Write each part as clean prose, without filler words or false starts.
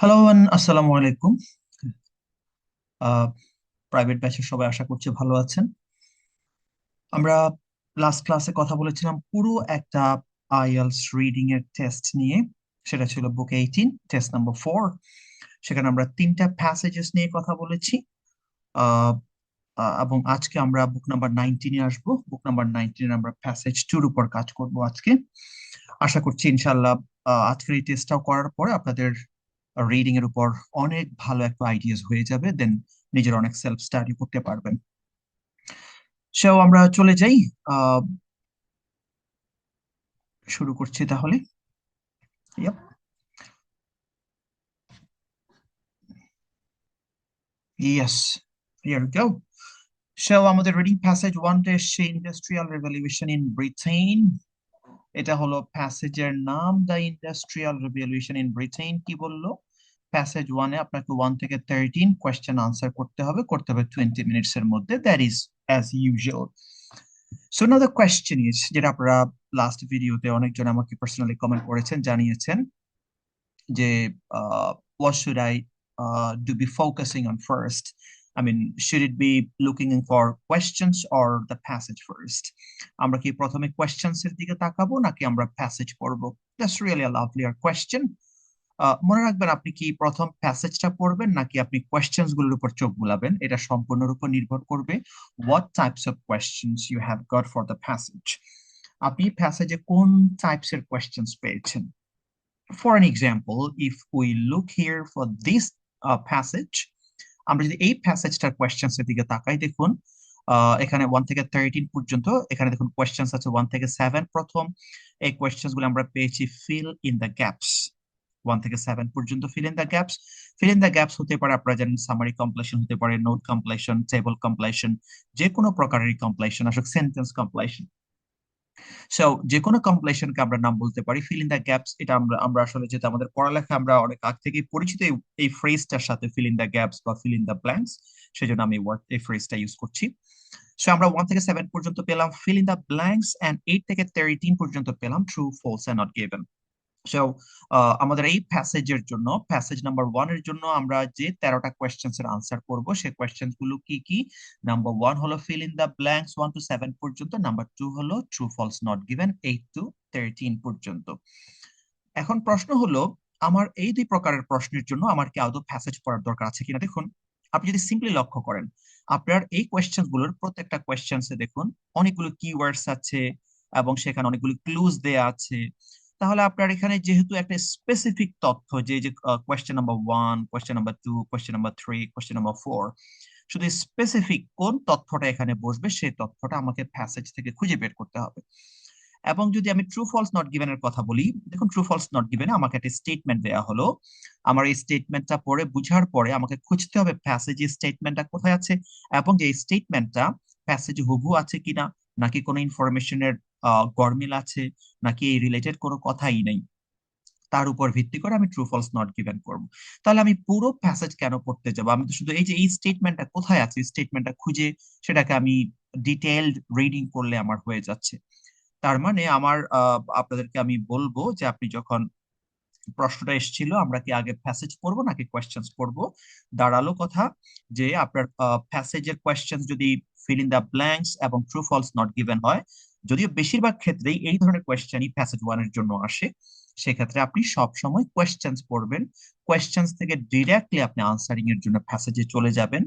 Hello আসসালামু আলাইকুম। Private ব্যাচের সবাই আশা করছি ভালো আছেন। আমরা লাস্ট ক্লাসে কথা বলেছিলাম পুরো একটা আইএলটিএস রিডিং এর টেস্ট নিয়ে। সেটা ছিল বুক 18 টেস্ট নাম্বার 4। সেখানে আমরা তিনটা প্যাসেজেস নিয়ে কথা বলেছি। আহ, এবং আজকে আমরা বুক নাম্বার 19 এ আসবো। বুক নাম্বার 19 আমরা প্যাসেজ 2 উপর কাজ করব আজকে। আশা করছি ইনশাআল্লাহ আজকের এই টেস্টটাও করার পরে আপনাদের রিডিং এর উপর অনেক ভালো একটা আইডিয়াস হয়ে যাবে, দেন নিজের অনেক সেলফ স্টাডি করতে পারবেন। সো আমরা চলে যাই। আহ শুরু করছি তাহলে। Yep. Yes, here we go. So আমাদের রিডিং প্যাসেজ 1 এসছে ইন্ডাস্ট্রিয়াল রেভলিউশন ইন ব্রিটেন। এটা হলো প্যাসেজের নাম, the industrial revolution in Britain. কি বললো? প্যাসেজ 1-এ আপনাকে 1 থেকে 13 কোয়েশ্চেন আনসার করতে হবে 20 মিনিটস এর মধ্যে। That is as usual. So now the question is, যেটা আপনারা লাস্ট ভিডিওতে অনেকজন আমাকে পার্সোনালি কমেন্ট করেছেন, জানিয়েছেন যে what should I do be focusing on first? I mean, should it be looking for questions or the passage first? আমরা কি প্রথমে questions এর দিকে তাকাবো নাকি আমরা passage পড়বো? That's really a lovelier question. মনে রাখবেন, আপনি কি প্রথম প্যাসেজটা পড়বেন নাকি আপনি কোয়েশ্চেন্স গুলোর উপর চোখ বুলাবেন, এটা সম্পূর্ণর উপর নির্ভর করবে what types of questions you have got for the passage. আপনি প্যাসেজে কোন টাইপস এর কোয়েশ্চেন্স পেয়েছেন? For an example, if we look here for this passage, আমরা যদি এই প্যাসেজটার কোয়েশ্চেন্স এর দিকে তাকাই, দেখুন এখানে 1 থেকে 13 পর্যন্ত। এখানে দেখুন কোয়েশ্চেন্স আছে 1 থেকে 7। প্রথম এই কোয়েশ্চেন্স গুলো আমরা পেয়েছি ফিল ইন দ্য গ্যাপস। 1 থেকে 7 পর্যন্ত feel in the gaps. Feel in the gaps হতে পারে, আপনারা জানেন, সামারি কমপ্লিশন হতে পারে, নোট কমপ্লিশন, টেবল কমপ্লিশন, যে কোনো প্রকারের কমপ্লিশন, আসলে সেন্টেন্স কমপ্লিশন। সো যে কোনো কমপ্লেশনকে আমরা নাম বলতে পারি ফিল ইন দ্য গ্যাপস। এটা আমরা আমরা আসলে, যেটা আমাদের পড়ালেখা, আমরা অনেক আগ থেকেই পরিচিত এই ফ্রেজটার সাথে, ফিল ইন দ্য গ্যাপস বা ফিল ইন দ্য ব্ল্যাঙ্কস। সেজন্য আমি এই ফ্রেজটা ইউজ করছি। সো আমরা 1 থেকে 7 পর্যন্ত পেলাম fill in the blanks, and 8 থেকে 13 পর্যন্ত পেলাম true, false and not given. So আমাদের এই প্যাসেজের জন্য, প্যাসেজ নাম্বার 1 এর জন্য আমরা যে 13টা কোয়েশ্চেন্স এর আনসার করব, সেই কোয়েশ্চেন্স গুলো কি কি? নাম্বার 1 হলো fill in the blanks 1 to 7 পর্যন্ত। নাম্বার 2 হলো true false not given 8 to 13 পর্যন্ত। এখন প্রশ্ন হলো, আমার এই দুই প্রকারের প্রশ্নের জন্য আমার কি আদৌ প্যাসেজ পড়ার দরকার আছে কিনা? দেখুন, আপনি যদি সিম্পলি লক্ষ্য করেন, আপনার এই কোয়েশ্চেন্স গুলোর প্রত্যেকটা কোয়েশ্চেন্সে দেখুন অনেকগুলো কিওয়ার্ডস আছে এবং সেখানে অনেকগুলো ক্লুজ দেয়া আছে। তাহলে আপনার এখানে যেহেতু একটা স্পেসিফিক তথ্য, যে যে question number 1, question number 2, question number 3, question number 4, শুধু স্পেসিফিক কোন তথ্যটা এখানে বসবে সেই তথ্যটা আমাকে প্যাসেজ থেকে খুঁজে বের করতে হবে। এবং যদি আমি ট্রু ফলস নট গিভেন এর কথা বলি, দেখুন ট্রু ফলস নট গিভেন আমাকে একটা স্টেটমেন্ট দেয়া হলো। আমার এই স্টেটমেন্টটা পড়ে বুঝার পরে আমাকে খুঁজতে হবে প্যাসেজে স্টেটমেন্টটা কোথায় আছে, এবং যে স্টেটমেন্টটা প্যাসেজে হুবহু আছে কিনা, নাকি কোনো ইনফরমেশনের গরমিল আছে, নাকি এই রিলেটেড কোনো কথাই নেই। তার উপর ভিত্তি করে আমি ট্রু ফলস নট গিভেন করব। তাহলে আমি পুরো প্যাসেজ কেন পড়তে যাব? আমি তো শুধু এই যে এই স্টেটমেন্টটা কোথায় আছে, স্টেটমেন্টটা খুঁজে সেটাকে আমি ডিটেইলড রিডিং করলে আমার হয়ে যাচ্ছে। তার মানে আমার আপনাদেরকে আমি বলবো যে আপনি যখন, প্রশ্নটা এসেছিল আমরা কি আগে প্যাসেজ পড়বো নাকি কোয়েশ্চেন্স পড়বো, দাঁড়ালো কথা যে আপনার প্যাসেজের কোয়েশ্চেন্স যদি ফিল ইন দা ব্ল্যাঙ্কস এবং ট্রু ফলস নট গিভেন হয়, যদিও বেশিরভাগ ক্ষেত্রেই এই ধরনের কোয়েশ্চেনই প্যাসেজ 1 এর জন্য আসে, সেক্ষেত্রে আপনি সব সময় কোয়েশ্চেন্স পড়বেন। কোয়েশ্চেন্স থেকে ডিরেক্টলি আপনি আনসারিং এর জন্য প্যাসেজে চলে যাবেন।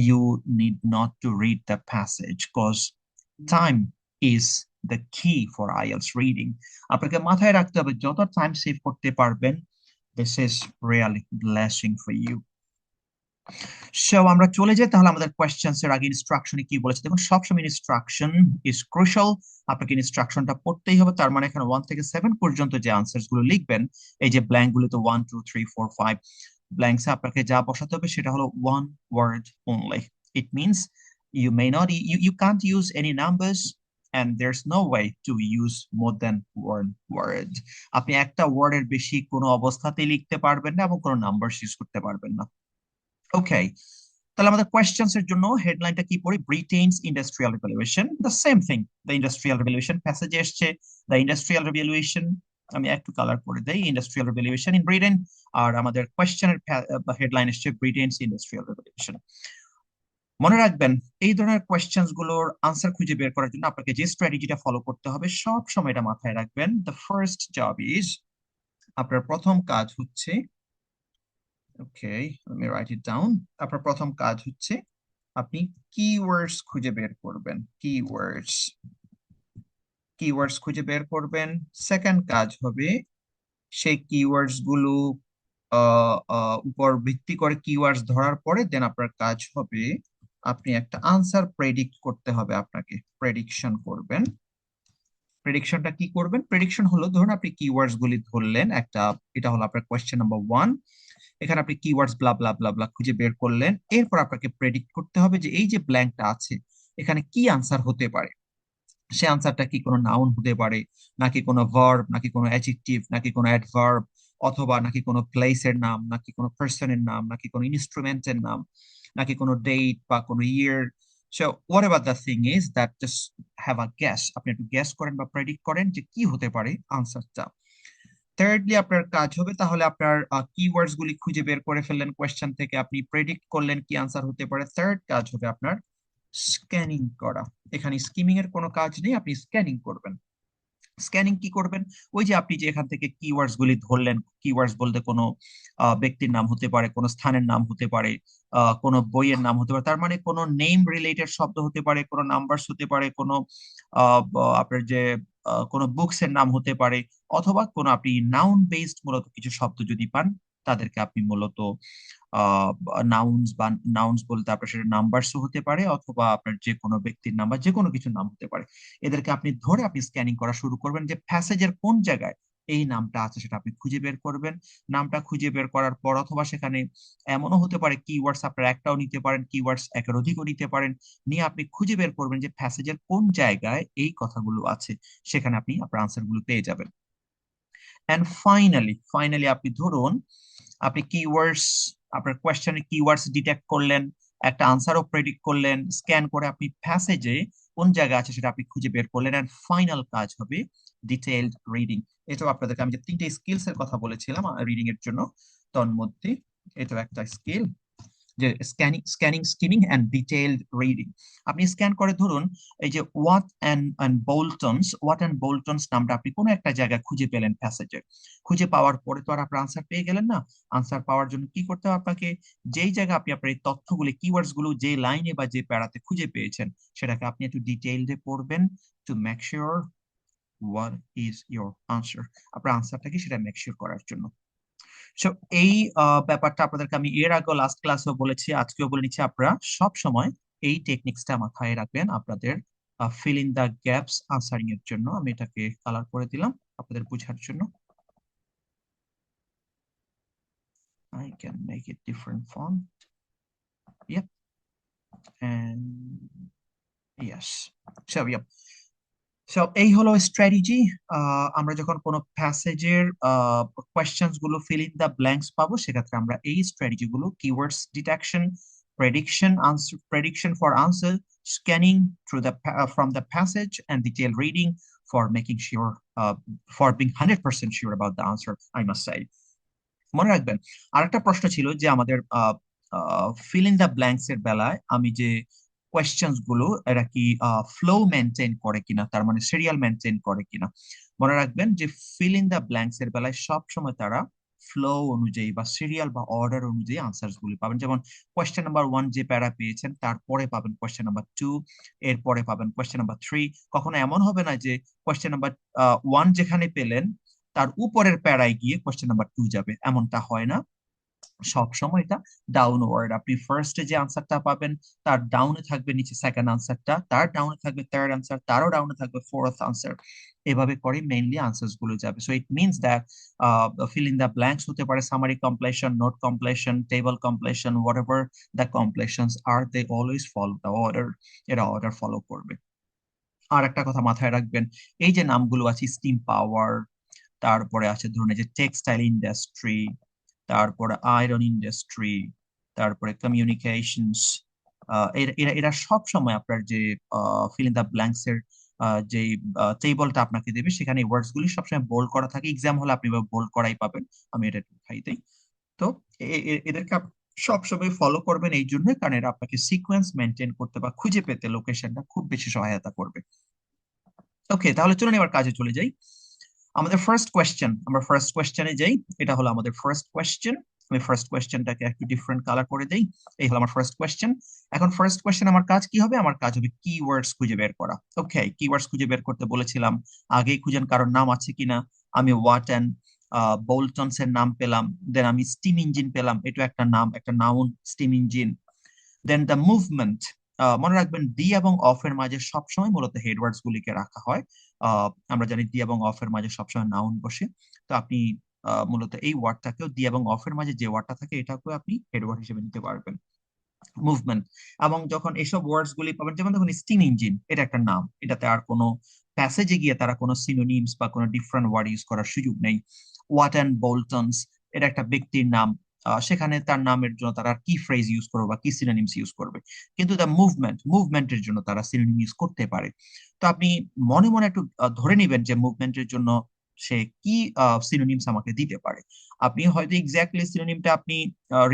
You need not to read the passage, cause time is the key for IELTS reading. আপনাকে মাথায় রাখতে হবে, যত টাইম সেভ করতে পারবেন, this is really blessing for you. So আমরা চলে যাই তাহলে আমাদের কোয়েশ্চেন্স এর আগে ইনস্ট্রাকশনে কি বলেছে দেখুন। সবসময় ইনস্ট্রাকশন ইজ ক্রুশাল। আপনাকে ইনস্ট্রাকশনটা পড়তেই হবে। তার মানে এখানে 1 থেকে 7 পর্যন্ত যে আনসার্স গুলো লিখবেন, এই যে ব্ল্যাঙ্ক গুলো, তো 1 2 3 4 5 ব্ল্যাঙ্কসে আপনাকে যা বসাতে হবে সেটা হলো one word only. It means you may not you can't use any numbers, and there's no way to use more than one word. আপনি একটা ওয়ার্ডের বেশি কোনো অবস্থাতেই লিখতে পারবেন না এবং কোনো নাম্বার ইউজ করতে পারবেন না। ওকে, তাহলে আমাদের কোয়েশ্চেন্স এর জন্য হেডলাইনটা কি পড়ি? Britain's industrial revolution, the same thing. The industrial revolution প্যাসেজে এসছে, দ্য ইন্ডাস্ট্রিয়াল রিভলিউশন আমি একটু কালার করে দেই, ইন্ডাস্ট্রিয়াল রেভলিউশন ইন ব্রিটেন, আর আমাদের কোয়েশ্চেনের হেডলাইন এসছে ব্রিটেনস ইন্ডাস্ট্রিয়াল রেভলিউশন। মনে রাখবেন, এই ধরনের কোয়েশ্চেন্স গুলোর আনসার খুঁজে বের করার জন্য আপনাকে যে স্ট্র্যাটেজিটা ফলো করতে হবে সব সময় এটা মাথায় রাখবেন। দ্য ফার্স্ট জব ইজ, আপনার প্রথম কাজ হচ্ছে, ওকে let me write it down, আপনার প্রথম কাজ হচ্ছে আপনি কিওয়ার্ডস খুঁজে বের করবেন, কিওয়ার্ডস, কিওয়ার্ডস খুঁজে বের করবেন। সেকেন্ড কাজ হবে সেই কিওয়ার্ডস গুলো উপর ভিত্তি করে কিওয়ার্ডস ধরার পরে দেন আপনার কাজ হবে আপনি একটা আনসার প্রেডিক্ট করতে হবে, আপনাকে প্রেডিকশন করবেন। প্রেডিকশনটা কি করবেন? প্রেডিকশন হলো, ধরুন আপনি কিওয়ার্ডস গুলি ধরলেন একটা, এটা হলো আপনার কোয়েশ্চেন নাম্বার 1, এখানে আপনি কিওয়ার্ডস ব্লা ব্লা ব্লা ব্লা খুঁজে বের করলেন, এরপর আপনাকে প্রেডিক্ট করতে হবে যে এই যে ব্ল্যাঙ্কটা আছে এখানে কি আনসার হতে পারে। সে আনসারটা কি কোনো নাউন হতে পারে, নাকি কোনো ভার্ব, নাকি কোনো অ্যাডজেক্টিভ, নাকি কোনো অ্যাডভার্ব, অথবা নাকি কোনো প্লেসের নাম, নাকি কোনো পার্সনের নাম, নাকি কোনো ইনস্ট্রুমেন্টের নাম, নাকি কোনো ডেট বা কোনো year. So whatever the thing is that, just have a guess, আপনি একটু গ্যাস করেন বা প্রেডিক্ট করেন যে কি হতে পারে আনসারটা। থার্ডলি আপনার কাজ হবে, তাহলে আপনার কিওয়ার্ডস গুলি খুঁজে বের করে ফেললেন কোয়েশ্চেন থেকে, আপনি প্রেডিক্ট করলেন কি আনসার হতে পারে। থার্ড কাজ হবে আপনার স্ক্যানিং করা। এখানে স্কিমিং এর কোনো কাজ নেই, আপনি স্ক্যানিং করবেন। স্ক্যানিং কি করবেন? ওই যে আপনি যে এখান থেকে কিওয়ার্ডস গুলি ধরলেন, কিওয়ার্ডস বলতে কোনো ব্যক্তির নাম হতে পারে, কোনো স্থানের নাম হতে পারে, কোনো বইয়ের নাম হতে পারে, তার মানে কোনো নেম রিলেটেড শব্দ হতে পারে, কোনো নাম্বারস হতে পারে, কোনো আপনার যে কোনো বুকস এর নাম হতে পারে, অথবা কোনো আপনি নাউন বেসড মূলত কিছু শব্দ যদি পান, তাদেরকে আপনি মূলত নাউন্স বা নাউন্স বলতে আপনার সেটা নাম্বারসও হতে পারে, অথবা আপনার যে কোনো ব্যক্তির নাম বা যে কোনো কিছুর নাম হতে পারে। এদেরকে আপনি ধরে আপনি স্ক্যানিং করা শুরু করবেন, যে প্যাসেজের কোন জায়গায় এই নামটা আছে সেটা আপনি খুঁজে বের করবেন। নামটা খুঁজে বের করার পর, অথবা সেখানে এমনও হতে পারে কিওয়ার্ডস আপনার একটাও নিতে পারেন, কিওয়ার্ডস একের অধিকও নিতে পারেন, নিয়ে আপনি খুঁজে বের করবেন যে প্যাসেজের কোন জায়গায় এই কথাগুলো আছে, সেখানে আপনি আপনার আনসার গুলো পেয়ে যাবেন। এন্ড ফাইনালি আপনি ধরুন আপনি কিওয়ার্ডস, আপনার কোয়েশ্চেনে কিওয়ার্ডস ডিটেক্ট করলেন, একটা আনসারও প্রেডিক্ট করলেন, স্ক্যান করে আপনি প্যাসেজে কোন জায়গা আছে সেটা আপনি খুঁজে বের করলেন, এন্ড ফাইনাল কাজ হবে ডিটেইলড রিডিং। এটাও আপনাদেরকে আমি যে তিনটে স্কিলস এর কথা বলেছিলাম রিডিং এর জন্য, তন্মধ্যে এটাও একটা স্কিল, যে scanning, skimming and detailed reading. আপনি স্ক্যান করে ধরুন এই যে ওয়াট এন্ড বোল্টনস নামটা আপনি কোনো একটা জায়গায় খুঁজে পেলেন প্যাসেজে, খুঁজে পাওয়ার পরে তো আর আপনার আনসার পেয়ে গেলেন না। আনসার পাওয়ার জন্য কি করতে হবে আপনাকে? যেই জায়গায় আপনি আপনার এই তথ্যগুলি, কিওয়ার্ডস গুলো যে লাইনে বা যে প্যারাতে খুঁজে পেয়েছেন, সেটাকে আপনি একটু ডিটেইলডে পড়বেন, to make sure what is your answer, আপনার আনসারটা কি সেটা মেক শিওর করার জন্য। সো এই ব্যাপারটা আপনাদেরকে আমি এর আগেও লাস্ট ক্লাসেও বলেছি, আজকেও বলে নিচ্ছি, আপনারা সব সময় এই টেকনিক্সটা মাথায় রাখবেন আপনাদের fill in the gaps answering এর জন্য। আমি এটাকে কালার করে দিলাম আপনাদের বোঝার জন্য। I can make it different font. Yep. And yes. So yep. So এই হলো স্ট্র্যাটেজি। আমরা যখন কোনো প্যাসেজের কোয়েশ্চেন্স গুলো ফিল ইন দা ব্ল্যাঙ্কস পাবো, সেক্ষেত্রে আমরা এই স্ট্র্যাটেজি গুলো, keywords detection, prediction for answer, scanning through the from the passage, and detailed reading for making sure, for being 100% sure about the answer, I must say. মনে রাখবেন, আরেকটা প্রশ্ন ছিল যে আমাদের ফিল ইন দা ব্ল্যাঙ্কস এর বেলায় আমি যে কোয়েশ্চেন্স গুলো, এরা কি ফ্লো মেনটেন করে কিনা, তার মানে সিরিয়াল মেনটেন করে কিনা। মনে রাখবেন যে ফিল ইন দা ব্ল্যাঙ্কস এর বেলায় সব সময় তারা ফ্লো অনুযায়ী বা সিরিয়াল বা অর্ডার অনুযায়ী আনসার গুলি পাবেন। যেমন কোয়েশ্চেন নাম্বার 1 যে প্যারা পেয়েছেন, তারপরে পাবেন কোয়েশ্চেন নাম্বার 2, এরপরে পাবেন কোয়েশ্চেন নাম্বার 3। কখনো এমন হবে না যে কোয়েশ্চেন নাম্বার 1 যেখানে পেলেন তার উপরের প্যারায় গিয়ে কোয়েশ্চেন নাম্বার 2 যাবে, এমনটা হয় না। সব সময় এটা ডাউনওয়ার্ড, আপনি ফার্স্টে যে আনসারটা পাবেন তার ডাউনে থাকবে নিচে সেকেন্ড আনসারটা, তার ডাউনে থাকবে থার্ড আনসার, তারও ডাউনে থাকবে ফোর্থ আনসার। এভাবে করে মেইনলি আনসার্স গুলো যাবে। So it means that fill in the blanks হতে পারে summary completion, note completion, table completion, whatever the completions are, they always follow the order. এরা অর্ডার ফলো করবে। আর একটা কথা মাথায় রাখবেন, এই যে নামগুলো আছে, স্টিম পাওয়ার, তারপরে আছে ধরুন এই যে টেক্সটাইল ইন্ডাস্ট্রি, তারপরে আয়রন ইন্ডাস্ট্রি, তারপরে কমিউনিকেশনস, এরা এরা এরা সব সময় আপনার যে ফিল ইন দা ব্ল্যাঙ্কস এর যে টেবলটা আপনাকে দেবে সেখানে ওয়ার্ডস গুলি সবসময় বোল্ড করা থাকে। এক্সাম হলে আপনি বোল্ড করাই পাবেন। আমি এটা একটু দেখাই দিই। তো এদেরকে সবসময় ফলো করবেন এই জন্য, কারণ এরা আপনাকে সিকোয়েন্স মেনটেন করতে বা খুঁজে পেতে লোকেশনটা খুব বেশি সহায়তা করবে। ওকে, তাহলে চলুন এবার কাজে চলে যাই। আমাদের ফার্স্ট কোয়েশ্চেন, আমরা ফার্স্ট কোয়েশ্চেনে যাই। এটা হলো আমাদের ফার্স্ট কোয়েশ্চেন। আমি ফার্স্ট কোয়েশ্চেনটাকে একটু ডিফারেন্ট কালার করে দেই। এই হলো আমার ফার্স্ট কোয়েশ্চেন। এখন ফার্স্ট কোয়েশ্চেন আমার কাজ কি হবে? আমার কাজ হবে কিওয়ার্ডস খুঁজে বের করা। ওকে, কিওয়ার্ডস খুঁজে বের করতে বলেছিলাম, আগেই খুঁজেন কারোর নাম আছে কিনা। আমি ওয়াট অ্যান্ড বোল্টনস এর নাম পেলাম, দেন আমি স্টিম ইঞ্জিন পেলাম, এটা একটা নাম, একটা noun, steam engine. Then the movement, মনে রাখবেন দি এবং অফ এর মাঝে সবসময় মূলত হেডওয়ার্ডস গুলিকে রাখা হয়। আমরা জানি দি এবং অফ এর মাঝে সবসময় নাউন বসে। তো আপনি মূলত এই ওয়ার্ডটাকেও দি এবং অফ এর মাঝে যে ওয়ার্ডটা থাকে এটাকেও আপনি হেডওয়ার্ড হিসেবে নিতে পারবেন। মুভমেন্ট, এবং যখন এসব ওয়ার্ডস গুলি পাবেন, যেমন দেখুন স্টিম ইঞ্জিন, এটা একটা নাম, এটাতে আর কোনো প্যাসেজে গিয়ে তারা কোনো সিনোনিমস বা কোনো ডিফারেন্ট ওয়ার্ড ইউজ করার সুযোগ নেই। ওয়াট অ্যান্ড বোল্টনস, এটা একটা ব্যক্তির নাম, সেখানে তার নামের জন্য তারা কি ফ্রেজ ইউজ করবে বা কি সিনোনিমস ইউজ করবে। কিন্তু দ্য মুভমেন্ট, মুভমেন্টের জন্য তারা সিনোনিম ইউজ করতে পারে। তো আপনি মনে মনে একটু ধরে নিবেন যে মুভমেন্টের জন্য সে কি সিনোনিমস আমাকে দিতে পারে। আপনি হয়তো এক্স্যাক্টলি সিনোনিমটা আপনি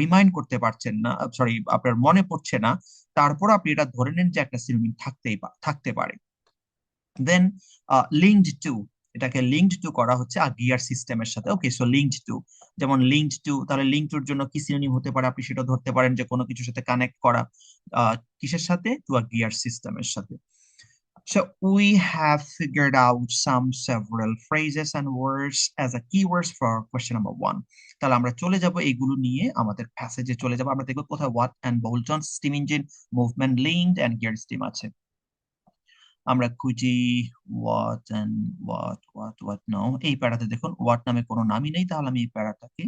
রিমাইন্ড করতে পারছেন না, সরি আপনার মনে পড়ছে না, তারপর আপনি এটা ধরে নেন যে একটা সিনোনিম থাকতে পারে। দেন লিঙ্কড টু, এটাকে লিঙ্কড টু করা হচ্ছে গিয়ার সিস্টেমের সাথে। ওকে, সো লিঙ্কড টু, যেমন লিঙ্কড টু, তাহলে লিঙ্ক টুর জন্য কি সিনোনিম হতে পারে আপনি সেটা ধরতে পারেন, যে কোনো কিছুর সাথে কানেক্ট করা। কিসের সাথে? টু গিয়ার সিস্টেমের সাথে। So we have figured out some several phrases and words as a keywords for question number 1. তাহলে আমরা চলে যাব এইগুলো নিয়ে আমাদের প্যাসেজে চলে যাব। আমরা দেখব কোথায় what and Bolton, steam engine, movement, linked and gear steam আছে। আমরা খুঁজি what and what no, এই প্যারাতে দেখুন what নামে কোনো নামই নেই, তাহলে আমি এই প্যারাটাকে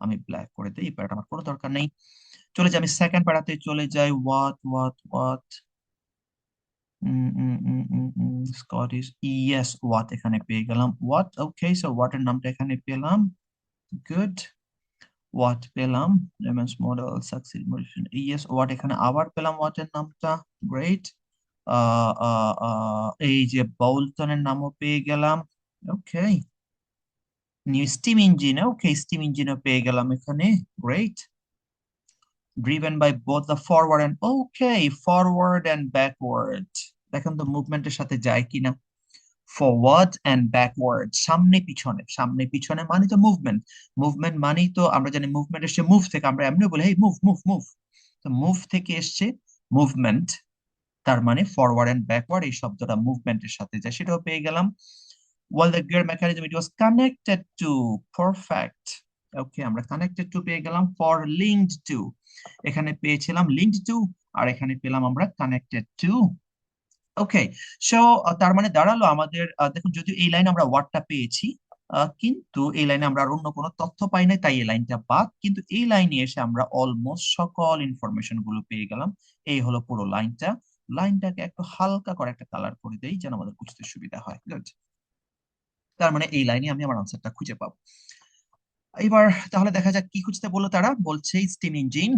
আমি ব্ল্যাক করে দিই, এই প্যারাটা আমার কোনো দরকার নেই। চলে যাই আমি সেকেন্ড প্যারাতে, চলে যাই what স্কটিশ, ইয়েস ওয়াট এখানে পেয়ে গেলাম। ওয়াট, ওকে, সো ওয়াটের নামটা এখানে পেলাম। গুড, ওয়াট পেলাম। Remains model succeed modification, yes Watt এখানে আবার পেলাম ওয়াটের নামটা। গ্রেট। এই যে বোল্টনের নামও পেয়ে গেলাম। ওকে, নিউ স্টিম ইঞ্জিন, ওকে স্টিম ইঞ্জিনও পেয়ে গেলাম এখানে। Great. driven by both the forward and, okay, forward and backward, দেখেন তো মুভমেন্টের সাথে যায় কিনা। ফরওয়ার্ড এন্ড ব্যাকওয়ার্ড, সামনে পিছনে, সামনে পিছনে মানে তো মুভমেন্ট। মুভমেন্ট মানেই তো আমরা জানি মুভমেন্ট এসছে মুভ থেকে, আমরা এমনি বলি হেই মুভ মুভ মুভ। তো মুভ থেকে এসছে মুভমেন্ট, তার মানে ফরওয়ার্ড এন্ড ব্যাকওয়ার্ড এই শব্দটা মুভমেন্টের সাথে যায়, সেটাও পেয়ে গেলাম। while the gear mechanism it was connected to, perfect, ওকে আমরা কানেক্টেড টু পেয়ে গেলাম। ফর লিঙ্কড টু, এখানে পেয়েছিলাম লিঙ্কড টু, আর এখানে পেলাম আমরা কানেক্টেড টু। ওকে, সো তার মানে দাঁড়ালো আমাদের, দেখুন যদিও এই লাইনে আমরা ওয়ার্ডটা পেয়েছি, কিন্তু এই লাইনে আমরা আর অন্য কোনো তথ্য পাই নাই, তাই এই লাইনটা বাদ। কিন্তু এই লাইনে এসে আমরা অলমোস্ট সকল ইনফরমেশন গুলো পেয়ে গেলাম। এই হলো পুরো লাইনটা। লাইনটাকে একটু হালকা করে একটা কালার করে দেই যেন আমাদের বুঝতে সুবিধা হয়। গুড, তার মানে এই লাইনে আমি আমার আনসারটা খুঁজে পাবো। এবার তাহলে দেখা যাক কি খুঁজতে বললো তারা। বলছে steam engine,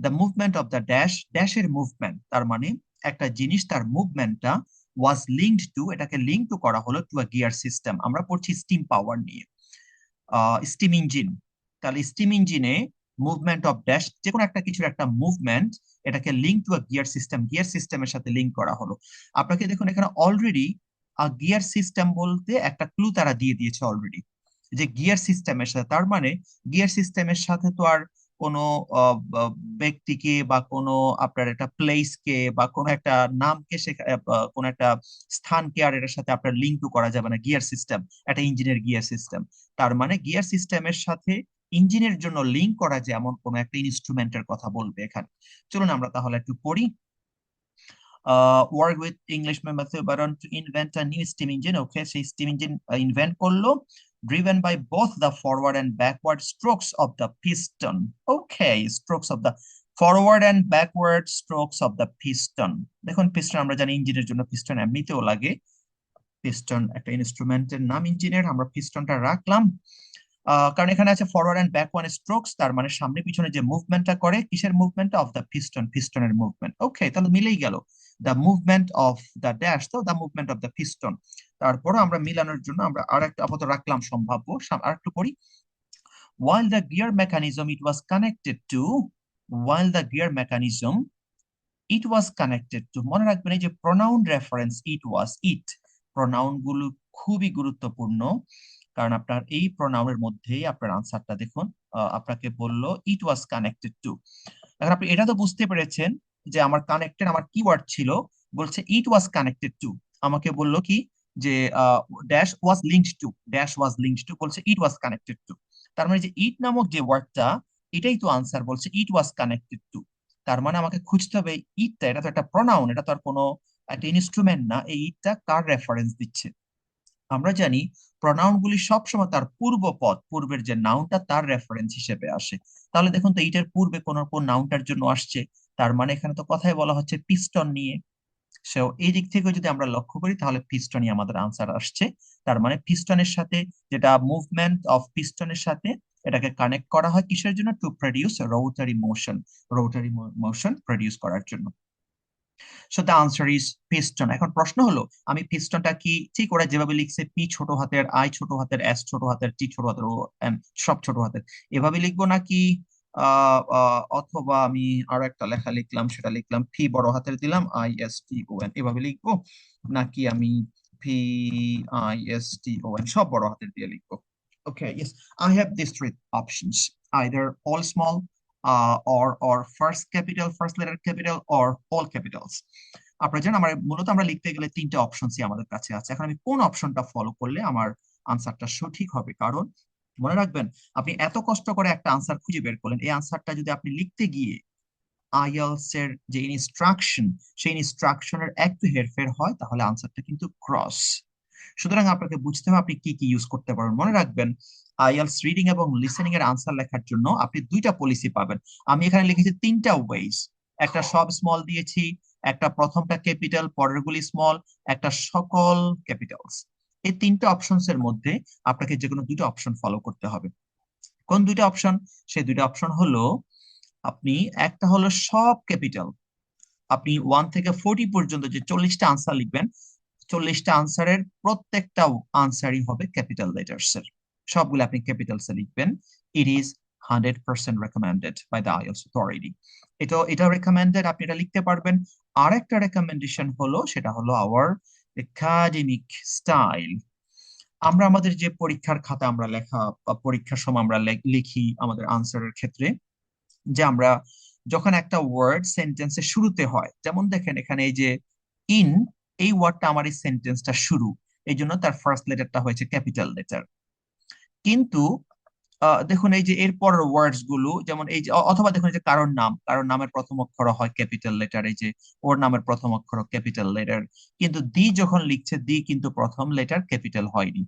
the movement of the dash, ড্যাশের মুভমেন্ট, তার মানে একটা জিনিস তার মুভমেন্টটা ওয়াজ লিঙ্কড টু, এটাকে লিঙ্ক টু করা হলো টু আ গিয়ার সিস্টেম। আমরা পড়ছি স্টিম পাওয়ার নিয়ে, স্টিম ইঞ্জিন। তাহলে স্টিম ইঞ্জিনে মুভমেন্ট অফ ড্যাশ, যে কোনো একটা কিছুর একটা মুভমেন্ট, এটাকে link to a gear system, gear সিস্টেমের সাথে লিঙ্ক করা হলো। আপনাকে দেখুন এখানে অলরেডি গিয়ার সিস্টেম বলতে একটা ক্লু তারা দিয়ে দিয়েছে অলরেডি, যে গিয়ার সিস্টেমের সাথে, তার মানে গিয়ার সিস্টেমের সাথে তো আর কোনো ব্যক্তিকে বা কোনো আপনার একটা প্লেসকে বা কোনো একটা নামকে কোনো একটা স্থানকে আর এটার সাথে আপনার লিঙ্ক টু করা যাবে না। গিয়ার সিস্টেম একটা ইঞ্জিনের গিয়ার সিস্টেম, তার মানে গিয়ার সিস্টেমের সাথে ইঞ্জিনের জন্য লিঙ্ক করা যায় এমন কোন একটা ইনস্ট্রুমেন্টের কথা বলবে এখানে। চলুন আমরা তাহলে একটু পড়ি। Work with Englishman Matthew Baron to invent a new steam engine. Okay, সেই steam engine invent করলো, driven by both the forward and backward strokes of the piston. Okay, strokes of the forward and backward strokes of the piston. দেখুন piston আমরা জানি ইঞ্জিনের জন্য piston এমনিতেও লাগে। Piston একটা ইনস্ট্রুমেন্টের নাম ইঞ্জিনের, আমরা পিস্টনটা রাখলাম। কারণ এখানে আছে forward and back one strokes, তার মানে সামনে পিছনে যে মুভমেন্টটা করে, কিসের মুভমেন্ট? অফ দ্য পিস্টন, পিস্টনের মুভমেন্ট। ওকে, তাহলে মিলেই গেল, the movement of the dash, to the movement of the piston. তারপরে আমরা মিলানোর জন্য আমরা আর একটা আপাতত রাখলাম সম্ভাব্য, আর একটু পড়ি। while the gear mechanism it was connected to, while the gear mechanism it was connected to, মনে রাখবেন এই যে প্রোনাউন রেফারেন্স ইট ওয়াজ, ইট, প্রোনাউন গুলো খুবই গুরুত্বপূর্ণ, কারণ আপনার এই প্রোনাউনের মধ্যেই আপনার আনসারটা দেখুন, আপনাকে বললো ইট ওয়াজ কানেক্টেড টু। এখন আপনি এটা তো বুঝতে পেরেছেন যে আমার কানেক্টেড, আমার কিওয়ার্ড ছিল, বলছে ইট ওয়াজ কানেক্টেড টু, আমাকে বললো কি যে dash was linked to, dash was linked to, বলছে ইট ওয়াজ কানেক্টেড টু। তার মানে যে ইট নামক যে ওয়ার্ডটা, এটাই তো আনসার, বলছে ইট ওয়াজ কানেক্টেড টু। তার মানে আমাকে খুঁজতে হবে ইটটা, এটা তো একটা প্রোনাউন, এটা তো আর কোনো একটা ইনস্ট্রুমেন্ট না, এই ইটটা কার রেফারেন্স দিচ্ছে। আমরা জানি প্রোনাউন গুলি সবসময় তার পূর্বপদ, পূর্বের যে নাউনটা তার রেফারেন্স হিসেবে আসে। তাহলে দেখুন তো এইটার পূর্বে কোন নাউনটার জন্য আসছে, তার মানে এখানে তো কথাই বলা হচ্ছে পিস্টন নিয়ে। সো এই দিক থেকে যদি আমরা লক্ষ্য করি তাহলে পিস্টনই আমাদের আনসার আসছে। তার মানে পিস্টনের সাথে, যেটা মুভমেন্ট অফ পিস্টনের সাথে, এটাকে কানেক্ট করা হয় কিসের জন্য? To produce rotary motion, rotary motion produce করার জন্য। So the answer is piston. এখন প্রশ্ন হলো, আমি পিস্টনটা কি ঠিক ওরা যেভাবে লিখছে, পি ছোট হাতের, আই ছোট হাতের, এস ছোট হাতের, টি ছোট হাতের, ও এম সব ছোট হাতের, এভাবে লিখবো নাকি অথবা আমি আরো একটা লেখা লিখলাম, সেটা লিখলাম পি বড় হাতের দিলাম, I S T O N, এভাবে লিখবো, নাকি আমি P I S T O N সব বড় হাতের দিয়ে লিখবো? Okay, yes, I have these three options, either all small, or first capital, first letter capital, or all capitals. আপনারা জানেন আমরা মূলত আমরা লিখতে গেলে তিনটা অপশনসই আমাদের কাছে আছে। এখন আমি কোন অপশনটা ফলো করলে আমার আনসারটা সঠিক হবে? কারণ মনে রাখবেন, আপনি এত কষ্ট করে একটা আনসার খুঁজে বের করলেন, এই আনসারটা যদি আপনি লিখতে গিয়ে আইএলস এর যে ইনস্ট্রাকশন, সেই ইনস্ট্রাকশনের একটু হেরফের হয়, তাহলে আনসারটা কিন্তু ক্রস। সুতরাং আপনাকে বুঝতে হবে আপনি কি কি ইউজ করতে পারবেন। মনে রাখবেন, আইএলস রিডিং এবং লিসেনিং এর আনসার লেখার জন্য আপনি দুইটা পলিসি পাবেন। আমি এখানে লিখেছি তিনটা ওয়েজ, একটা সব স্মল দিয়েছি, একটা প্রথমটা ক্যাপিটাল, পরেরগুলি স্মল, একটা সকল ক্যাপিটালস। এই তিনটা অপশনস এর মধ্যে আপনাকে যে কোনো দুটো অপশন ফলো করতে হবে। কোন দুইটা অপশন? সেই দুইটা অপশন হলো, আপনি একটা হলো সব ক্যাপিটাল, আপনি 1 থেকে 40 পর্যন্ত যে 40টা আনসার লিখবেন, 40টা আনসারের প্রত্যেকটা আনসারই হবে ক্যাপিটাল লেটার্স এর, সবগুলো আপনি ক্যাপিটালস এ লিখবেন। It is 100% recommended by the IELTS authority. এটা রেকমেন্ডেড, আপনি এটা লিখতে পারবেন। আর একটা রেকমেন্ডেশন হলো, সেটা হলো আওয়ার একাডেমিক স্টাইল। আমরা আমাদের যে পরীক্ষার খাতা আমরা লেখা বা পরীক্ষার সময় আমরা লিখি আমাদের আনসারের ক্ষেত্রে, যে আমরা যখন একটা ওয়ার্ড সেন্টেন্সের শুরুতে হয়, যেমন দেখেন এখানে এই যে ইন, এই ওয়ার্ডটা আমার এই সেন্টেন্সটা শুরু, এই জন্য তার ফার্স্ট লেটারটা হয়েছে ক্যাপিটাল লেটার। কিন্তু দেখুন এই যে এরপর ওয়ার্ডস গুলো, যেমন এই যে অথবা দেখুন এই যে কারোর নাম, কারোর নামের প্রথম অক্ষর হয় ক্যাপিটাল লেটার, এই যে ওর নামের প্রথম অক্ষর ক্যাপিটাল লেটার, কিন্তু দি যখন লিখছে, দি কিন্তু প্রথম লেটার ক্যাপিটাল হয়নি।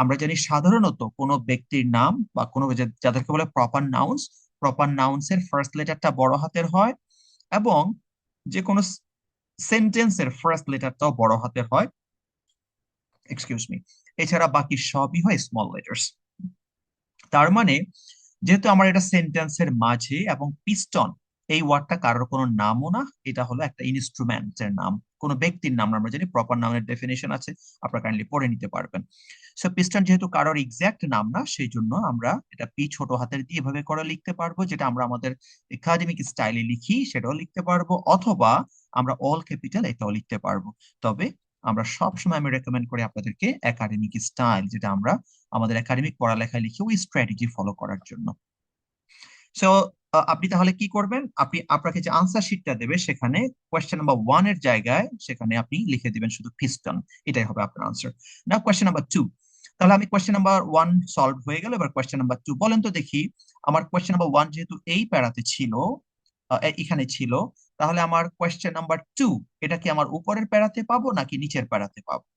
আমরা জানি সাধারণত কোনো ব্যক্তির নাম বা কোনো যাদেরকে বলে প্রপার নাউন্স, প্রপার নাউন্স এর ফার্স্ট লেটারটা বড় হাতের হয়, এবং যে কোনো সেন্টেন্সের ফার্স্ট লেটারটাও বড় হাতের হয়, এক্সকিউজ মি, এছাড়া বাকি সবই হয় স্মল লেটার্স। তার মানে যেহেতু আমার এটা সেন্টেন্সের মাঝে, এবং পিস্টন এই ওয়ার্ডটা কারোর কোনো নামও না, এটা হলো একটা ইনস্ট্রুমেন্টের নাম, কোনো ব্যক্তির নাম না। আমরা জানি প্রপার নাউনের ডেফিনেশন আছে, আপনারা কাইন্ডলি পড়ে নিতে পারবেন। সো পিস্টন যেহেতু কারোর এক্সাক্ট নাম না, সেই জন্য আমরা এটা পি ছোট হাতের দিয়ে এভাবে করে লিখতে পারবো, যেটা আমরা আমাদের একাডেমিক স্টাইলে লিখি সেটাও লিখতে পারবো, অথবা আমরা অল ক্যাপিটাল এটাও লিখতে পারবো। তবে আমরা সব সময় আমি রেকমেন্ড করি আপনাদেরকে একাডেমিক স্টাইল, যেটা আমরা আমাদের একাডেমিক পড়ালেখায় লিখি, ওই স্ট্র্যাটেজি ফলো করার জন্য। সো আপনি তাহলে কি করবেন, আপনি আপনাকে যে আনসার শিটটা দেবে সেখানে কোয়েশ্চেন নাম্বার 1 এর জায়গায় সেখানে আপনি লিখে দিবেন শুধু পিস্টন, এটাই হবে আপনার আনসার। নাও কোয়েশ্চেন নাম্বার 2। তাহলে আমি কোয়েশ্চেন নাম্বার 1 সলভ হয়ে গেল, এবার কোয়েশ্চেন নাম্বার 2 বলেন তো দেখি। আমার কোয়েশ্চেন নাম্বার 1 যেহেতু এই প্যারাতে ছিল, এখানে ছিল, তাহলে আমার কোয়েশ্চেন নাম্বার 2 এটা কি আমার উপরের প্যারাতে পাবো নাকি নিচের প্যারাতে পাবো?